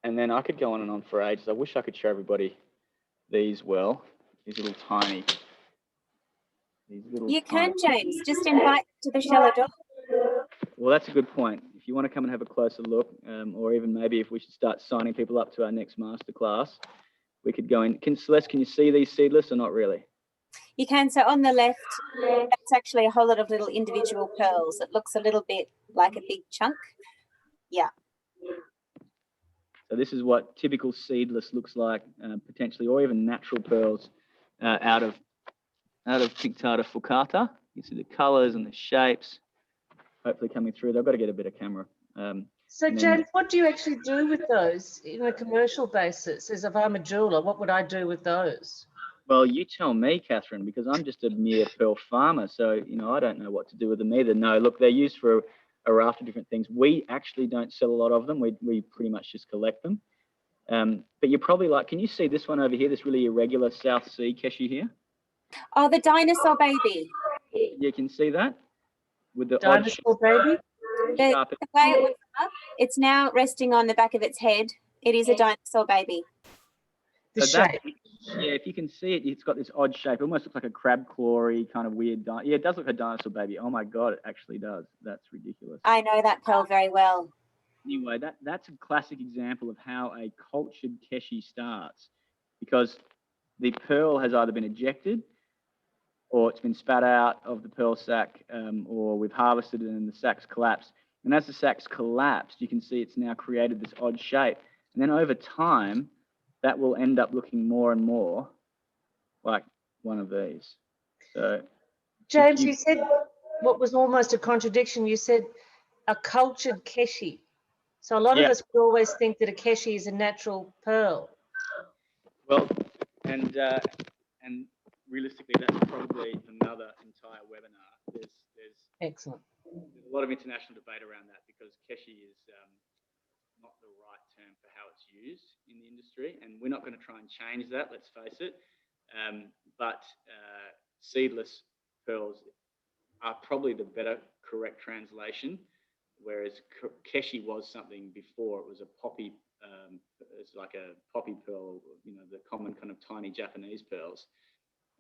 then I could go on and on for ages. I wish I could show everybody these little tiny. You can, James. Just invite to the shallow dock. Well, that's a good point. If you want to come and have a closer look, or even maybe if we should start signing people up to our next masterclass, we could go in. Celeste, can you see these seedless or not really? You can. So on the left, that's actually a whole lot of little individual pearls. It looks a little bit like a big chunk. Yeah. So this is what typical seedless looks like, potentially, or even natural pearls out of pink tartar fulcata. You see the colours and the shapes hopefully coming through. They've got to get a better camera. So James, what do you actually do with those in a commercial basis? As if I'm a jeweler, what would I do with those? Well, you tell me, Catherine, because I'm just a mere pearl farmer. So, I don't know what to do with them either. No, look, they're used for a raft of different things. We actually don't sell a lot of them. We pretty much just collect them. But you're probably like, can you see this one over here, this really irregular South Sea Keshi here? Oh, the dinosaur baby. You can see that? With the dinosaur baby? The way it was up, it's now resting on the back of its head. It is a dinosaur baby. The shape. Yeah, if you can see it, it's got this odd shape. It almost looks like a crab clawy kind of weird. Yeah, it does look like a dinosaur baby. Oh my God, it actually does. That's ridiculous. I know that pearl very well. Anyway, that's a classic example of how a cultured Keshi starts, because the pearl has either been ejected, or it's been spat out of the pearl sac, or we've harvested it and the sac's collapsed. And as the sac's collapsed, you can see it's now created this odd shape. And then over time, that will end up looking more and more like one of these. So, James, you said what was almost a contradiction. You said a cultured Keshi. So a lot of us would always think that a Keshi is a natural pearl. Well, and realistically, that's probably another entire webinar. There's Excellent. There's a lot of international debate around that, because Keshi is not the right term for how it's used in the industry, and we're not going to try and change that, let's face it. But seedless pearls are probably the better correct translation, whereas Keshi was something before. It was a poppy, it's like a poppy pearl, the common kind of tiny Japanese pearls.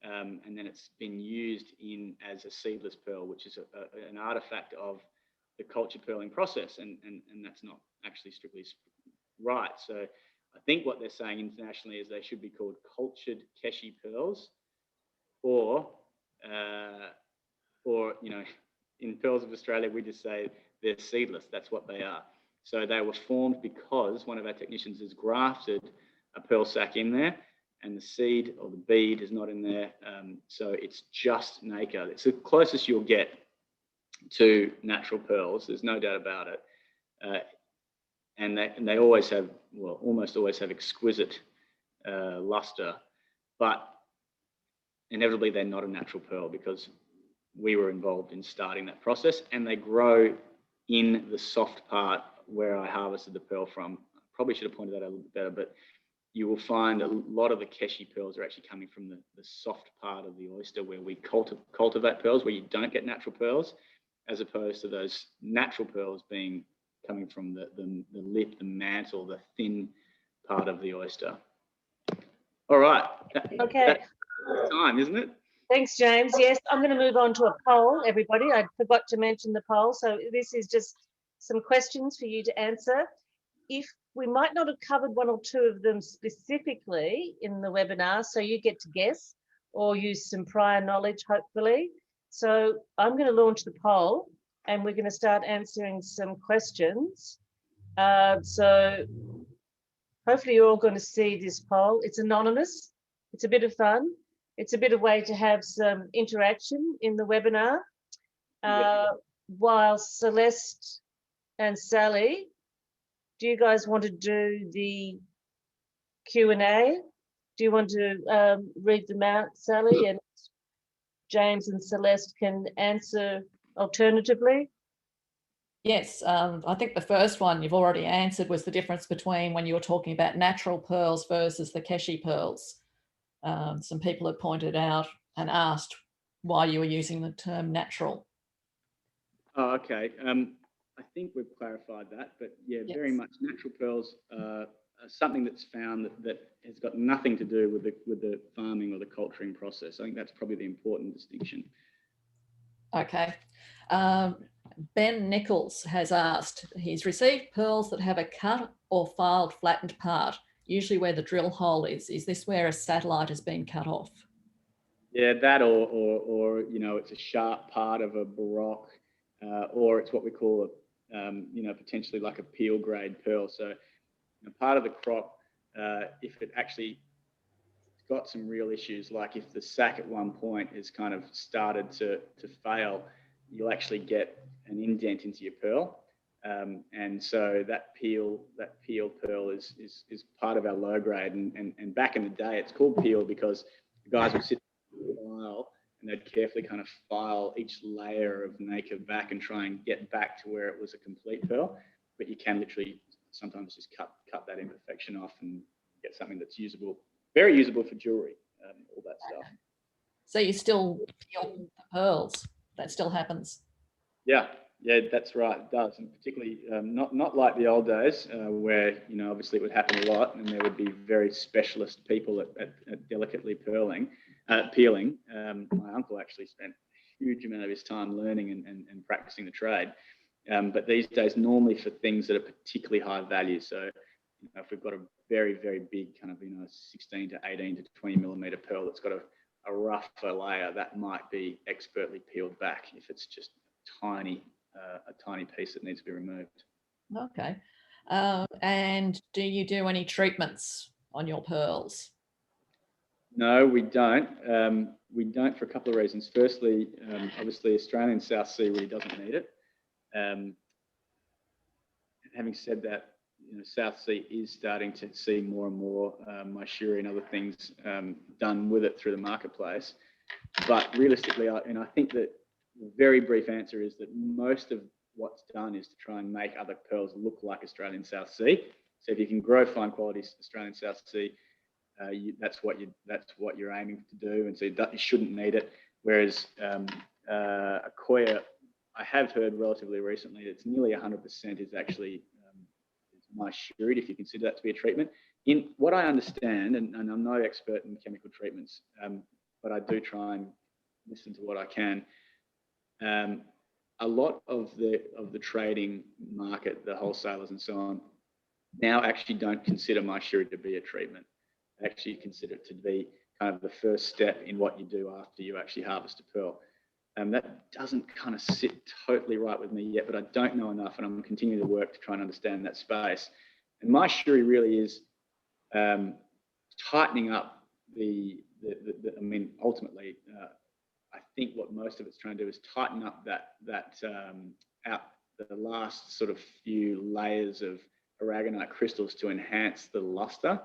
And then it's been used as a seedless pearl, which is an artifact of the cultured pearling process, and that's not actually strictly right. So I think what they're saying internationally is they should be called cultured Keshi pearls, or in Pearls of Australia, we just say they're seedless. That's what they are. So they were formed because one of our technicians has grafted a pearl sac in there, and the seed or the bead is not in there. So it's just nacre. It's the closest you'll get to natural pearls. There's no doubt about it. And they always have, well, almost always have exquisite luster, but inevitably they're not a natural pearl, because we were involved in starting that process, and they grow in the soft part where I harvested the pearl from. Probably should have pointed that out a little bit better, but you will find a lot of the Keshi pearls are actually coming from the soft part of the oyster, where we cultivate pearls, where you don't get natural pearls, as opposed to those natural pearls coming from the lip, the mantle, the thin part of the oyster. All right. Okay. That's time, isn't it? Thanks, James. Yes, I'm going to move on to a poll, everybody. I forgot to mention the poll. So this is just some questions for you to answer. If we might not have covered one or two of them specifically in the webinar, so you get to guess or use some prior knowledge, hopefully. So I'm going to launch the poll, and we're going to start answering some questions. So hopefully you're all going to see this poll. It's anonymous. It's a bit of fun. It's a bit of way to have some interaction in the webinar. while Celeste and Sally, do you guys want to do the Q&A? Do you want to read them out, Sally, and James and Celeste can answer alternatively? Yes, I think the first one you've already answered was the difference between when you were talking about natural pearls versus the Keshi pearls. Some people have pointed out and asked why you were using the term natural. Oh, okay. I think we've clarified that, but yeah, Yes. very much natural pearls are something that's found that has got nothing to do with the farming or the culturing process. I think that's probably the important distinction. Okay. Ben Nichols has asked, he's received pearls that have a cut or filed flattened part, usually where the drill hole is. Is this where a satellite has been cut off? Yeah, that or you know, it's a sharp part of a baroque, or it's what we call you know, potentially like a peel grade pearl. So you know, part of the crop, if it actually got some real issues, like if the sac at one point is kind of started to fail, you'll actually get an indent into your pearl. And so that peel pearl is part of our low grade. And back in the day, it's called peel because the guys would sit with a file and they'd carefully kind of file each layer of nacre back and try and get back to where it was a complete pearl. But you can literally sometimes just cut that imperfection off and get something that's usable, very usable for jewelry, all that stuff. So you still peel the pearls? That still happens? Yeah, that's right. It does, and particularly not like the old days where you know obviously it would happen a lot, and there would be very specialist people at delicately peeling. My uncle actually spent a huge amount of his time learning and practicing the trade. But these days, normally for things that are particularly high value, so you know, if we've got a very, very big kind of, you know, 16 to 18 to 20 millimeter pearl that's got a rougher layer, that might be expertly peeled back if it's just a tiny piece that needs to be removed. Okay. And do you do any treatments on your pearls? No, we don't. We don't for a couple of reasons. Firstly, obviously, Australian South Sea really doesn't need it. Having said that, you know, South Sea is starting to see more and more myshuri and other things done with it through the marketplace. But realistically, I think that the very brief answer is that most of what's done is to try and make other pearls look like Australian South Sea. So if you can grow fine quality Australian South Sea, that's what you're aiming to do, and so you shouldn't need it. Whereas Akoya, I have heard relatively recently, it's nearly 100% is actually myshuri, if you consider that to be a treatment. In what I understand, and I'm no expert in chemical treatments, but I do try and listen to what I can. A lot of the trading market, the wholesalers and so on, now actually don't consider myshuri to be a treatment. They actually consider it to be kind of the first step in what you do after you actually harvest a pearl. That doesn't kind of sit totally right with me yet, but I don't know enough, and I'm continuing to work to try and understand that space. And myshuri really is tightening up I mean, ultimately, I think what most of it's trying to do is tighten up the last sort of few layers of aragonite crystals to enhance the luster.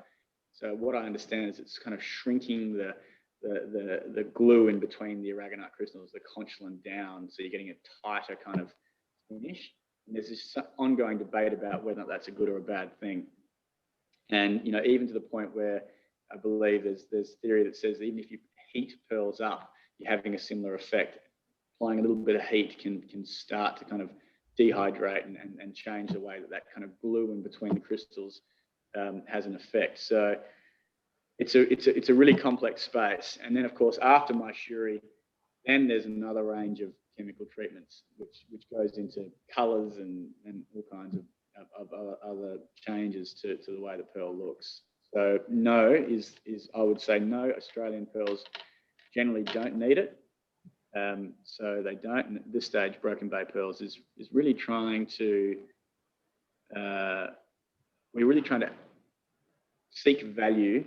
So what I understand is it's kind of shrinking the glue in between the aragonite crystals, the conchilan down, so you're getting a tighter kind of finish. And there's this ongoing debate about whether that's a good or a bad thing. And you know, even to the point where I believe there's theory that says that even if you heat pearls up, you're having a similar effect. Applying a little bit of heat can start to kind of dehydrate and change the way that kind of glue in between the crystals has an effect. So it's a really complex space. And then of course after myshuri, then there's another range of chemical treatments which goes into colours and all kinds of other changes to the way the pearl looks. So no is I would say no, Australian pearls generally don't need it. So they don't. And at this stage, Broken Bay Pearls is really trying to we're really trying to seek value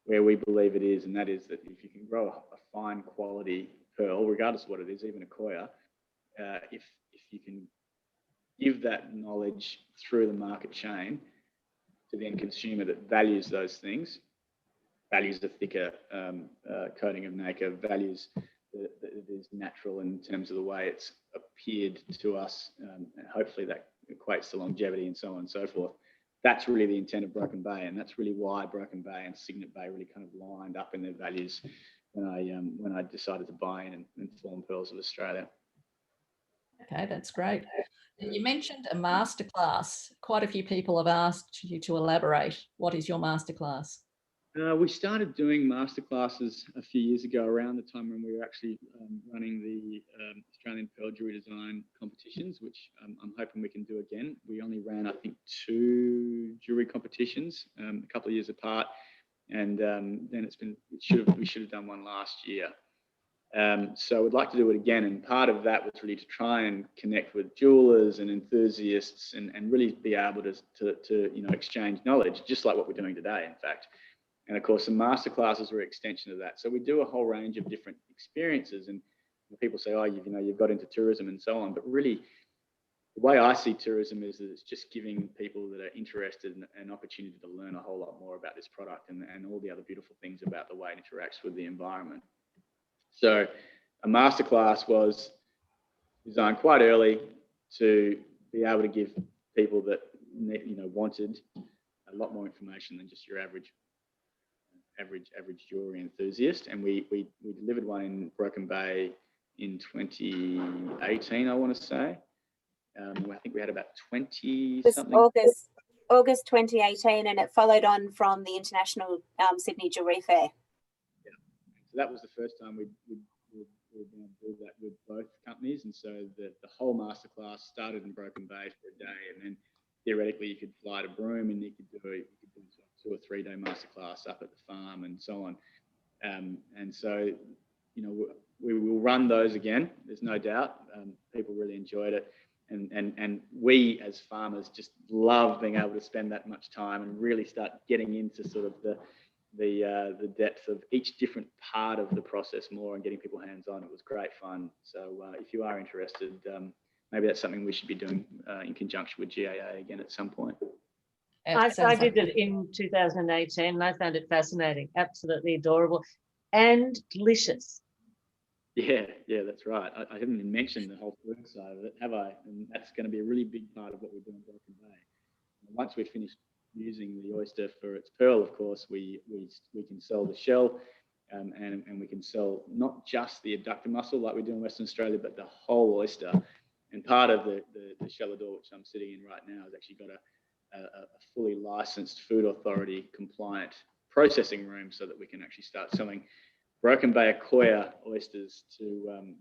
where we believe it is, and that is that if you can grow a fine quality pearl, regardless of what it is, even Akoya, if you can give that knowledge through the market chain to the end consumer that values those things, values the thicker coating of nacre, values that it is natural in terms of the way it's appeared to us, and hopefully that equates to longevity and so on and so forth. That's really the intent of Broken Bay, and that's really why Broken Bay and Cygnet Bay really kind of lined up in their values when I decided to buy in and form Pearls of Australia. Okay, that's great. You mentioned a masterclass. Quite a few people have asked you to elaborate. What is your masterclass? We started doing masterclasses a few years ago, around the time when we were actually running the Australian Pearl Jewelry Design competitions, which I'm hoping we can do again. We only ran, I think, 2 jewelry competitions a couple of years apart, and then we should have done one last year. So we'd like to do it again, and part of that was really to try and connect with jewelers and enthusiasts, and really be able to exchange knowledge, just like what we're doing today, in fact. And of course, the masterclasses are an extension of that. So we do a whole range of different experiences, and people say, "Oh, you've got into tourism and so on." But really, the way I see tourism is that it's just giving people that are interested an opportunity to learn a whole lot more about this product and all the other beautiful things about the way it interacts with the environment. So a masterclass was designed quite early to be able to give people that wanted a lot more information than just your average jewelry enthusiast. And we delivered one in Broken Bay in 2018, I want to say. I think we had about 20 something. August 2018, and it followed on from the International Sydney Jewelry Fair. Yeah, so that was the first time we'd been able to do that with both companies, and so the whole masterclass started in Broken Bay for a day, and then theoretically you could fly to Broome and you could do 2 or 3 day masterclass up at the farm and so on. And so, we will run those again. There's no doubt. People really enjoyed it. And we as farmers just love being able to spend that much time and really start getting into sort of the depth of each different part of the process more and getting people hands-on. It was great fun. So if you are interested, maybe that's something we should be doing in conjunction with GAA again at some point. I did it in 2018 and I found it fascinating, absolutely adorable and delicious. Yeah, that's right. I haven't even mentioned the whole food side of it, have I? And that's going to be a really big part of what we do in Broken Bay. Once we've finished using the oyster for its pearl, of course, we can sell the shell, and we can sell not just the adductor muscle like we do in Western Australia, but the whole oyster. And part of the shell door, which I'm sitting in right now, has actually got a fully licensed food authority compliant processing room so that we can actually start selling Broken Bay Akoya oysters to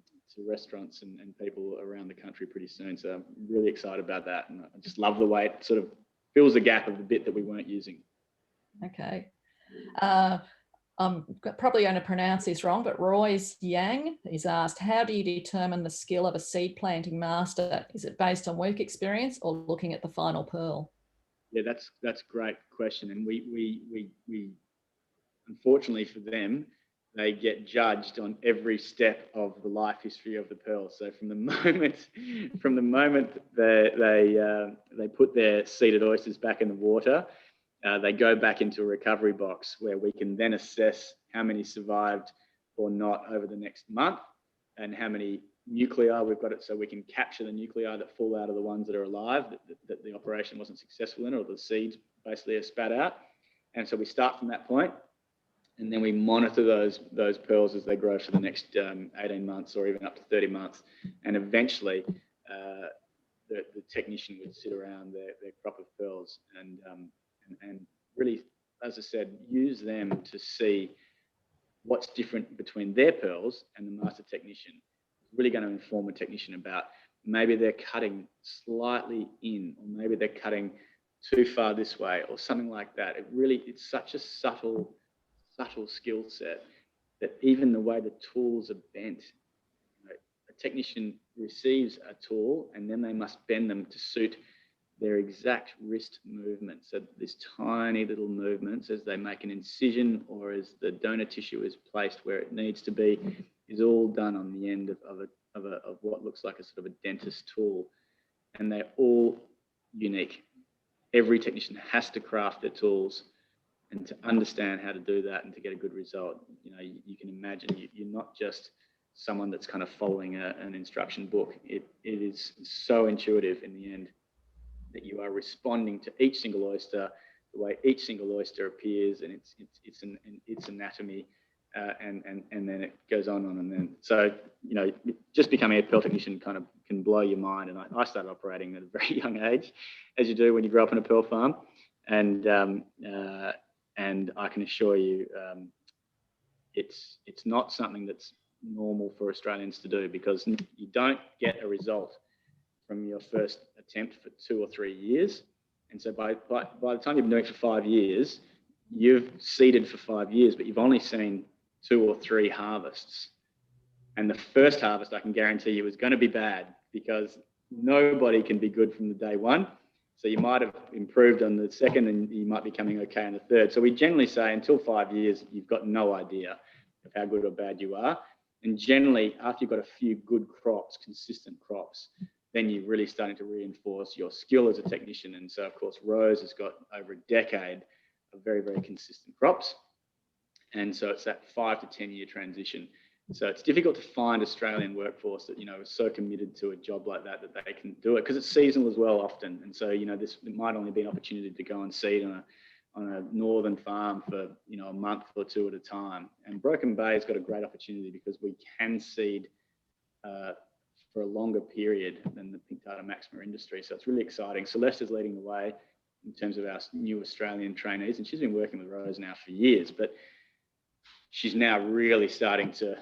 restaurants and people around the country pretty soon. So I'm really excited about that. And I just love the way it sort of fills the gap of the bit that we weren't using. Okay. I'm probably going to pronounce this wrong, but Roy's Yang is asked, how do you determine the skill of a seed planting master? Is it based on work experience or looking at the final pearl? Yeah, that's a great question. And we unfortunately for them, they get judged on every step of the life history of the pearl. So from the moment they put their seeded oysters back in the water, they go back into a recovery box where we can then assess how many survived or not over the next month and how many nuclei we've got it, so we can capture the nuclei that fall out of the ones that are alive that the operation wasn't successful in, or the seeds basically are spat out. And so we start from that point, and then we monitor those pearls as they grow for the next 18 months or even up to 30 months. And eventually the technician would sit around their crop of pearls and really, as I said, use them to see what's different between their pearls and the master technician. It's really going to inform a technician about maybe they're cutting slightly in, or maybe they're cutting too far this way or something like that. It's such a subtle skill set that even the way the tools are bent, a technician receives a tool and then they must bend them to suit their exact wrist movement. So these tiny little movements as they make an incision or as the donor tissue is placed where it needs to be is all done on the end of of what looks like a sort of a dentist tool, and they're all unique. Every technician has to craft their tools, and to understand how to do that and to get a good result. You know, you can imagine you're not just someone that's kind of following an instruction book. It is so intuitive in the end that you are responding to each single oyster, the way each single oyster appears, and its anatomy, and then it goes on and then. So, you know, just becoming a pearl technician kind of can blow your mind. And I started operating at a very young age, as you do when you grow up in a pearl farm, and I can assure you, it's not something that's normal for Australians to do, because you don't get a result from your first attempt for 2 or 3 years. And so by the time you've been doing it for 5 years, you've seeded for 5 years, but you've only seen 2 or 3 harvests. And the first harvest, I can guarantee you, is going to be bad, because nobody can be good from the day one. So you might have improved on the second, and you might be coming okay on the third. So we generally say until 5 years, you've got no idea of how good or bad you are. And generally, after you've got a few good crops, consistent crops, then you're really starting to reinforce your skill as a technician. And so, of course, Rose has got over a decade of very, very consistent crops. And so it's that 5 to 10 year transition. So it's difficult to find Australian workforce that, you know, is so committed to a job like that they can do it, because it's seasonal as well often. And so, you know, it might only be an opportunity to go and seed on a northern farm for, you know, a month or 2 at a time. And Broome Bay has got a great opportunity because we can seed for a longer period than the pink Tartar Maxima industry. So it's really exciting. Celeste is leading the way in terms of our new Australian trainees, and she's been working with Rose now for years, but she's now really starting to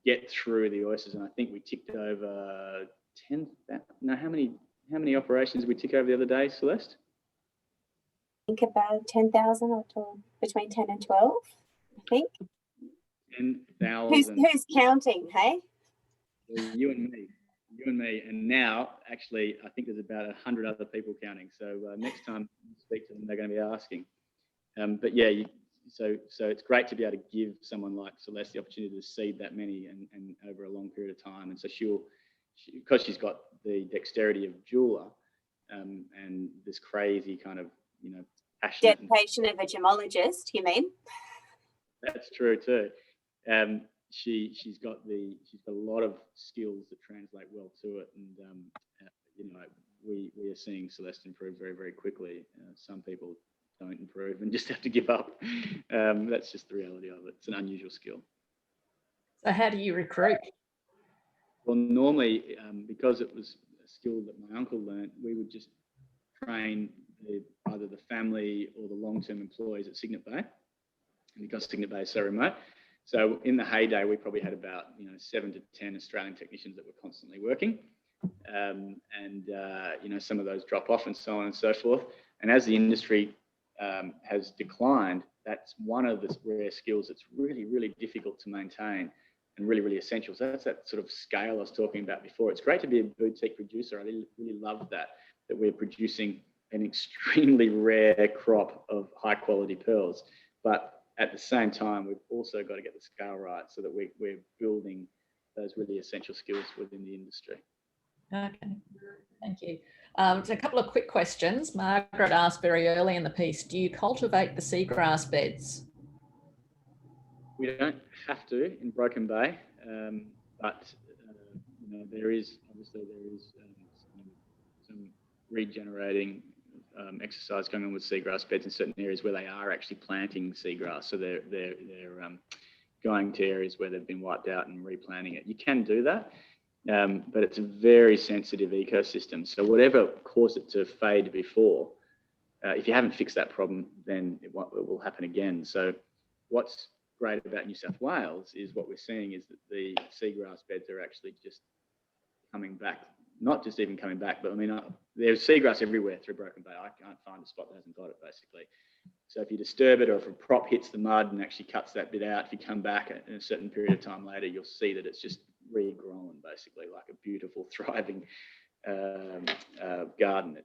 get through the oysters. And I think we ticked over 10. No, how many operations did we tick over the other day, Celeste? I think about 10,000 or between 10 and 12, I think. 10,000. Who's counting, hey? Well, you and me. And now, actually, I think there's about 100 other people counting. So next time you speak to them, they're going to be asking. But yeah, so it's great to be able to give someone like Celeste the opportunity to seed that many and over a long period of time. And so because she's got the dexterity of a jeweler and this crazy kind of, you know, passionate Dedication of a gemologist, you mean? That's true too. She's got a lot of skills that translate well to it, and you know, we are seeing Celeste improve very, very quickly. Some people don't improve and just have to give up. That's just the reality of it. It's an unusual skill. So how do you recruit? Well, normally, because it was a skill that my uncle learned, we would just train either the family or the long-term employees at Cygnet Bay. And because Cygnet Bay is so remote, so in the heyday, we probably had about 7 to 10 Australian technicians that were constantly working, and some of those drop off and so on and so forth. And as the industry has declined, that's one of the rare skills that's really, really difficult to maintain and really, really essential. So that's that sort of scale I was talking about before. It's great to be a boutique producer. I really love that we're producing an extremely rare crop of high quality pearls. But at the same time, we've also got to get the scale right so that we're building those really essential skills within the industry. Okay, thank you. So a couple of quick questions. Margaret asked very early in the piece, do you cultivate the seagrass beds? We don't have to in Broome Bay, but there is some regenerating exercise going on with seagrass beds in certain areas where they are actually planting seagrass. So they're going to areas where they've been wiped out and replanting it. You can do that, but it's a very sensitive ecosystem. So whatever caused it to fade before, if you haven't fixed that problem, then it will happen again. So what's great about New South Wales is what we're seeing is that the seagrass beds are actually just coming back. Not just even coming back, but I mean, there's seagrass everywhere through Broome Bay. I can't find a spot that hasn't got it, basically. So if you disturb it, or if a prop hits the mud and actually cuts that bit out, if you come back in a certain period of time later, you'll see that it's just regrown, basically, like a beautiful, thriving garden.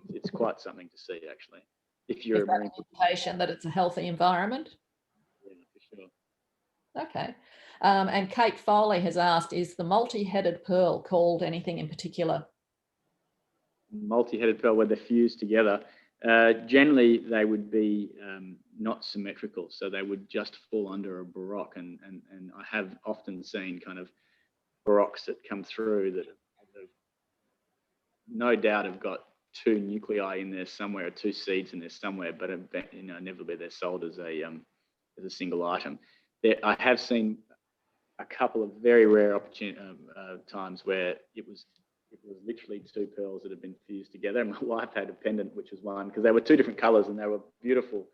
It's quite something to see, actually. If you're an indication that it's a healthy environment. Yeah, for sure. Okay. And Kate Foley has asked, is the multi-headed pearl called anything in particular? Multi-headed pearl, where they're fused together. Generally, they would be not symmetrical, so they would just fall under a baroque. And I have often seen kind of baroques that come through that have no doubt have got 2 nuclei in there somewhere, or 2 seeds in there somewhere, but never be they're sold as a single item. I have seen a couple of very rare times where it was literally 2 pearls that had been fused together. And my wife had a pendant, which was one, because they were 2 different colours and they were beautiful.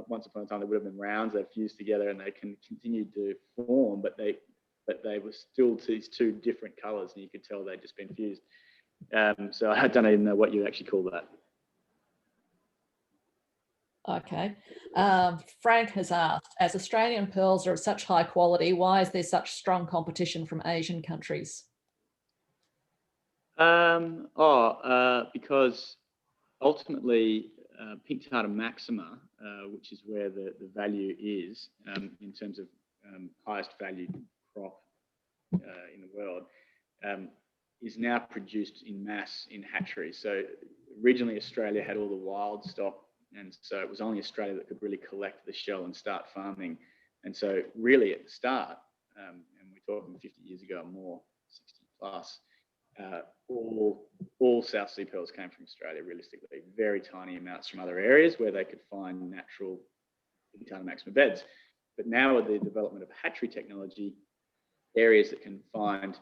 Once upon a time, they would have been rounds. They fused together and they can continue to form, but they were still these 2 different colours, and you could tell they'd just been fused. So I don't even know what you actually call that. Okay. Frank has asked, as Australian pearls are of such high quality, why is there such strong competition from Asian countries? Because ultimately, pink Tartar Maxima, which is where the value is in terms of highest valued crop in the world, is now produced in mass in hatcheries. So originally Australia had all the wild stock, and so it was only Australia that could really collect the shell and start farming. And so really at the start, and we're talking 50 years ago or more, 60 plus, all South Sea pearls came from Australia, realistically. Very tiny amounts from other areas where they could find natural Tartar Maxima beds. But now with the development of hatchery technology, areas that can find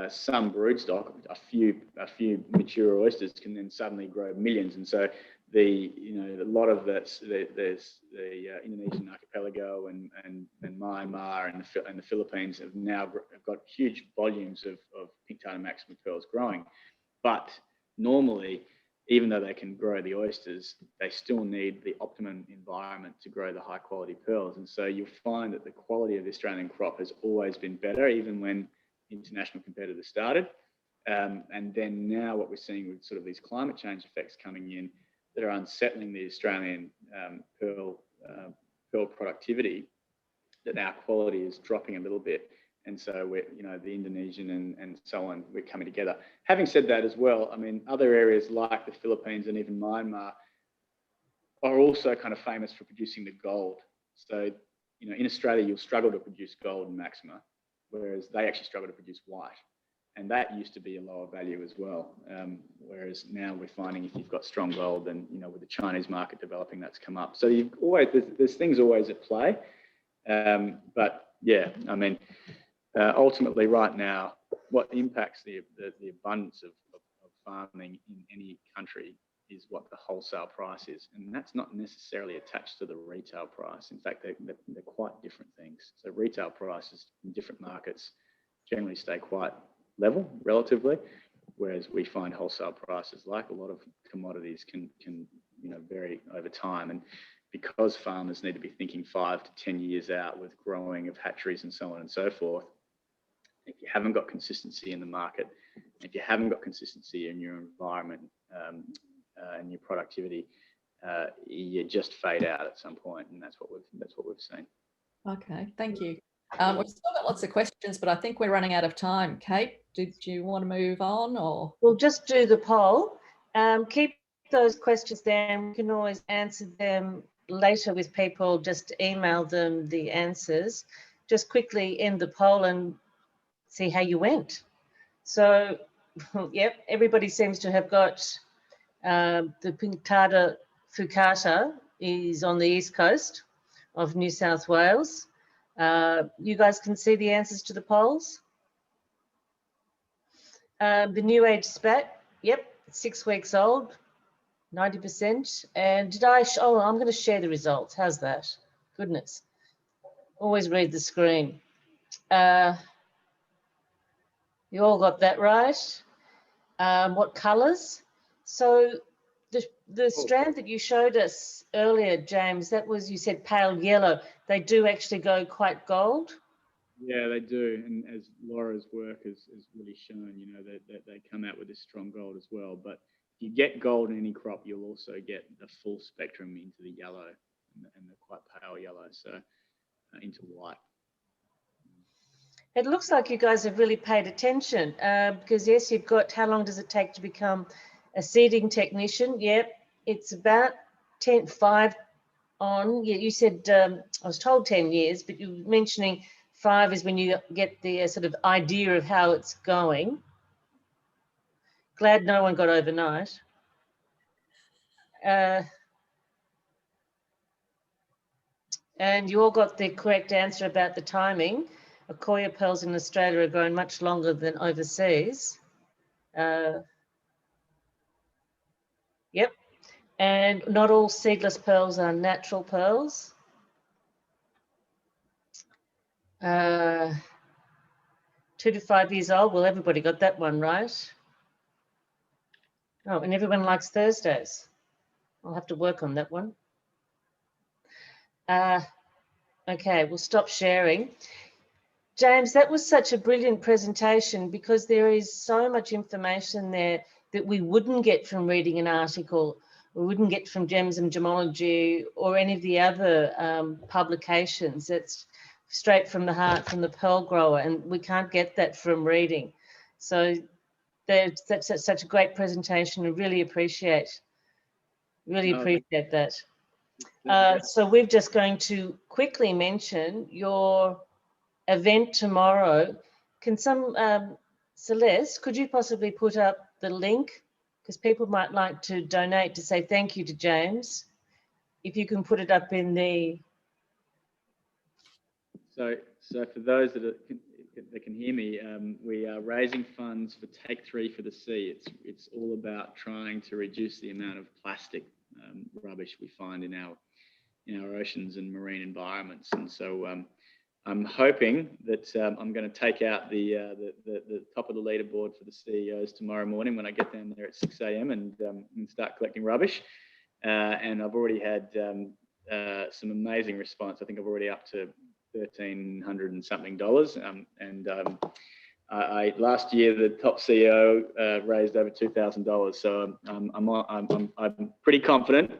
some broodstock, a few mature oysters can then suddenly grow millions. And so a lot of there's the Indonesian archipelago and Myanmar and the Philippines have got huge volumes of pink Tartar Maxima pearls growing. But normally, even though they can grow the oysters, they still need the optimum environment to grow the high quality pearls. And so you'll find that the quality of the Australian crop has always been better, even when international competitors started. And then now what we're seeing with sort of these climate change effects coming in that are unsettling the Australian pearl productivity, that our quality is dropping a little bit. And so we're, the Indonesian and so on, we're coming together. Having said that as well, I mean, other areas like the Philippines and even Myanmar are also kind of famous for producing the gold. So, in Australia, you'll struggle to produce gold and Maxima, whereas they actually struggle to produce white. And that used to be a lower value as well. Whereas now we're finding if you've got strong gold, then, with the Chinese market developing, that's come up. So there's things always at play. But yeah, I mean, ultimately right now, what impacts the abundance of farming in any country is what the wholesale price is. And that's not necessarily attached to the retail price. In fact, they're quite different things. So retail prices in different markets generally stay quite level relatively, whereas we find wholesale prices, like a lot of commodities, can vary over time. And because farmers need to be thinking 5 to 10 years out with growing of hatcheries and so on and so forth, if you haven't got consistency in the market, if you haven't got consistency in your environment and your productivity, you just fade out at some point, and that's what we've seen. Okay, thank you. We've still got lots of questions, but I think we're running out of time. Kate, did you want to move on, or? We'll just do the poll. Keep those questions there, and we can always answer them later with people. Just email them the answers. Just quickly end the poll and see how you went. So, yep, everybody seems to have got the pink Tartar Fukata is on the east coast of New South Wales. You guys can see the answers to the polls. The New Age Spat, yep, 6 weeks old, 90%. And I'm going to share the results. How's that? Goodness. Always read the screen. You all got that right. What colours? So the strand that you showed us earlier, James, that was, you said pale yellow. They do actually go quite gold. Yeah, they do. And as Laura's work has really shown, that they come out with this strong gold as well. But if you get gold in any crop, you'll also get the full spectrum into the yellow and the quite pale yellow, so into white. It looks like you guys have really paid attention because yes, you've got, how long does it take to become a seeding technician? Yep, it's about 5 on. You said, I was told 10 years, but you were mentioning 5 is when you get the sort of idea of how it's going. Glad no one got overnight. And you all got the correct answer about the timing. Akoya pearls in Australia are grown much longer than overseas. Yep. And not all seedless pearls are natural pearls. 2 to 5 years old. Well, everybody got that one right. Oh, and everyone likes Thursdays. I'll have to work on that one. Okay, we'll stop sharing. James, that was such a brilliant presentation because there is so much information there that we wouldn't get from reading an article, we wouldn't get from Gems and Gemology or any of the other publications. It's straight from the heart, from the pearl grower, and we can't get that from reading. So that's such a great presentation. I really appreciate that. So we're just going to quickly mention your event tomorrow. Can Celeste, could you possibly put up the link? Because people might like to donate to say thank you to James. If you can put it up in the... So for those that can hear me, we are raising funds for Take 3 for the Sea. It's all about trying to reduce the amount of plastic rubbish we find in our oceans and marine environments. And so I'm hoping that I'm going to take out the top of the leaderboard for the CEOs tomorrow morning when I get down there at 6 a.m. and start collecting rubbish. And I've already had some amazing response. I think I'm already up to $1,300 and something. Last year the top CEO raised over $2,000. So I'm pretty confident.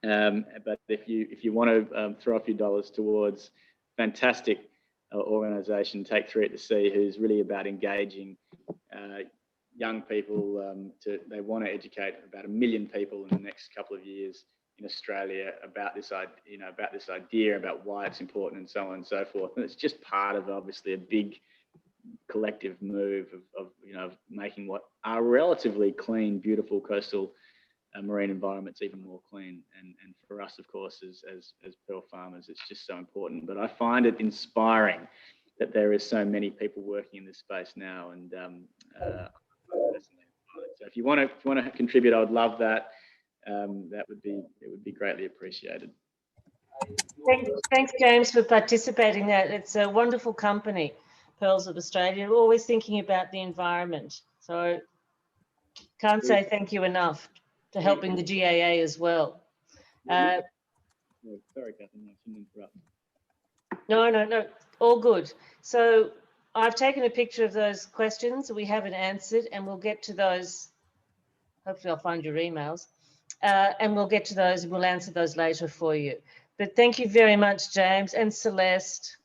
But if you want to throw a few dollars towards fantastic organisation, Take 3 at the Sea, who's really about engaging young people. They want to educate about 1 million people in the next couple of years in Australia about this idea, about why it's important, and so on and so forth. And it's just part of obviously a big collective move of making what are relatively clean, beautiful coastal marine environments even more clean. And for us, of course, as pearl farmers, it's just so important. But I find it inspiring that there is so many people working in this space now. And so if you want to contribute, I would love that. It would be greatly appreciated. Thanks, James, for participating in that. It's a wonderful company, Pearls of Australia. We're always thinking about the environment. So can't say thank you enough to helping the GAA as well. Sorry, Catherine, I shouldn't interrupt. No, all good. So I've taken a picture of those questions we haven't answered, and we'll get to those. Hopefully I'll find your emails. And we'll get to those and we'll answer those later for you. But thank you very much, James and Celeste.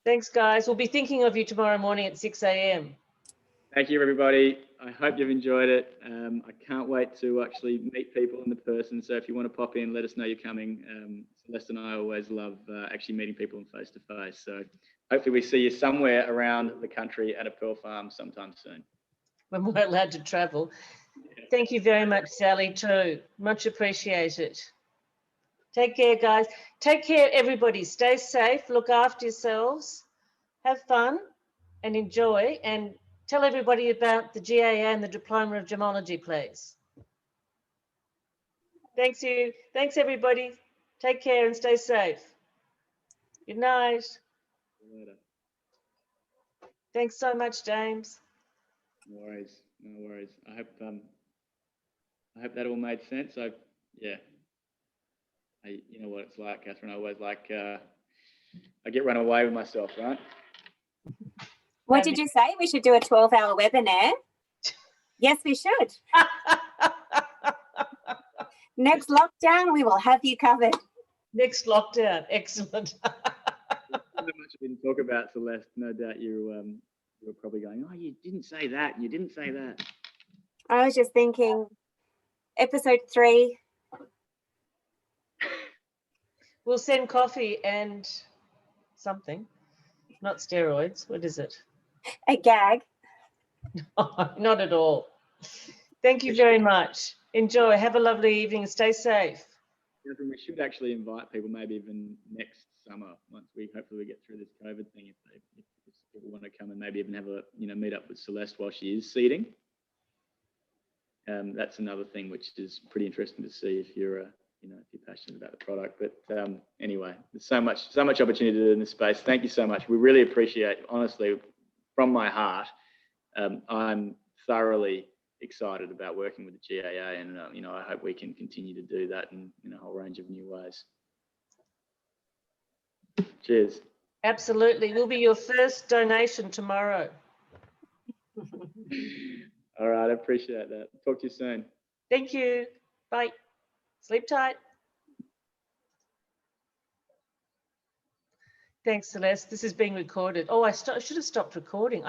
Thanks, guys. We'll be thinking of you tomorrow morning at 6 a.m. Thank you, everybody. I hope you've enjoyed it. I can't wait to actually meet people in person. So if you want to pop in, let us know you're coming. Celeste and I always love actually meeting people face to face. So hopefully we see you somewhere around the country at a pearl farm sometime soon. When we're allowed to travel. Thank you very much, Sally, too. Much appreciated. Take care, guys. Take care, everybody. Stay safe. Look after yourselves. Have fun and enjoy. And tell everybody about the GAA and the Diploma of Gemology, please. Thanks, you. Thanks, everybody. Take care and stay safe. Good night. See you later. Thanks so much, James. No worries. No worries. I hope that all made sense. You know what it's like, Catherine. I always I get run away with myself, right? What did you say? We should do a 12-hour webinar? Yes, we should. Next lockdown, we will have you covered. Next lockdown. Excellent. much I didn't talk about, Celeste. No doubt you were probably going, oh, you didn't say that, and you didn't say that. I was just thinking, episode 3. We'll send coffee and something, not steroids. What is it? A gag. Not at all. Thank you very much. Enjoy. Have a lovely evening. Stay safe. We should actually invite people maybe even next summer, once hopefully we get through this COVID thing, if people want to come and maybe even have a meet up with Celeste while she is seeding. That's another thing which is pretty interesting to see if you're if you're passionate about the product. But anyway, there's so much opportunity to do in this space. Thank you so much. We really appreciate, honestly, from my heart. I'm thoroughly excited about working with the GAA, and I hope we can continue to do that in a whole range of new ways. Cheers. Absolutely. Will be your first donation tomorrow. All right, I appreciate that. Talk to you soon. Thank you. Bye. Sleep tight. Thanks, Celeste. This is being recorded. Oh, I should have stopped recording.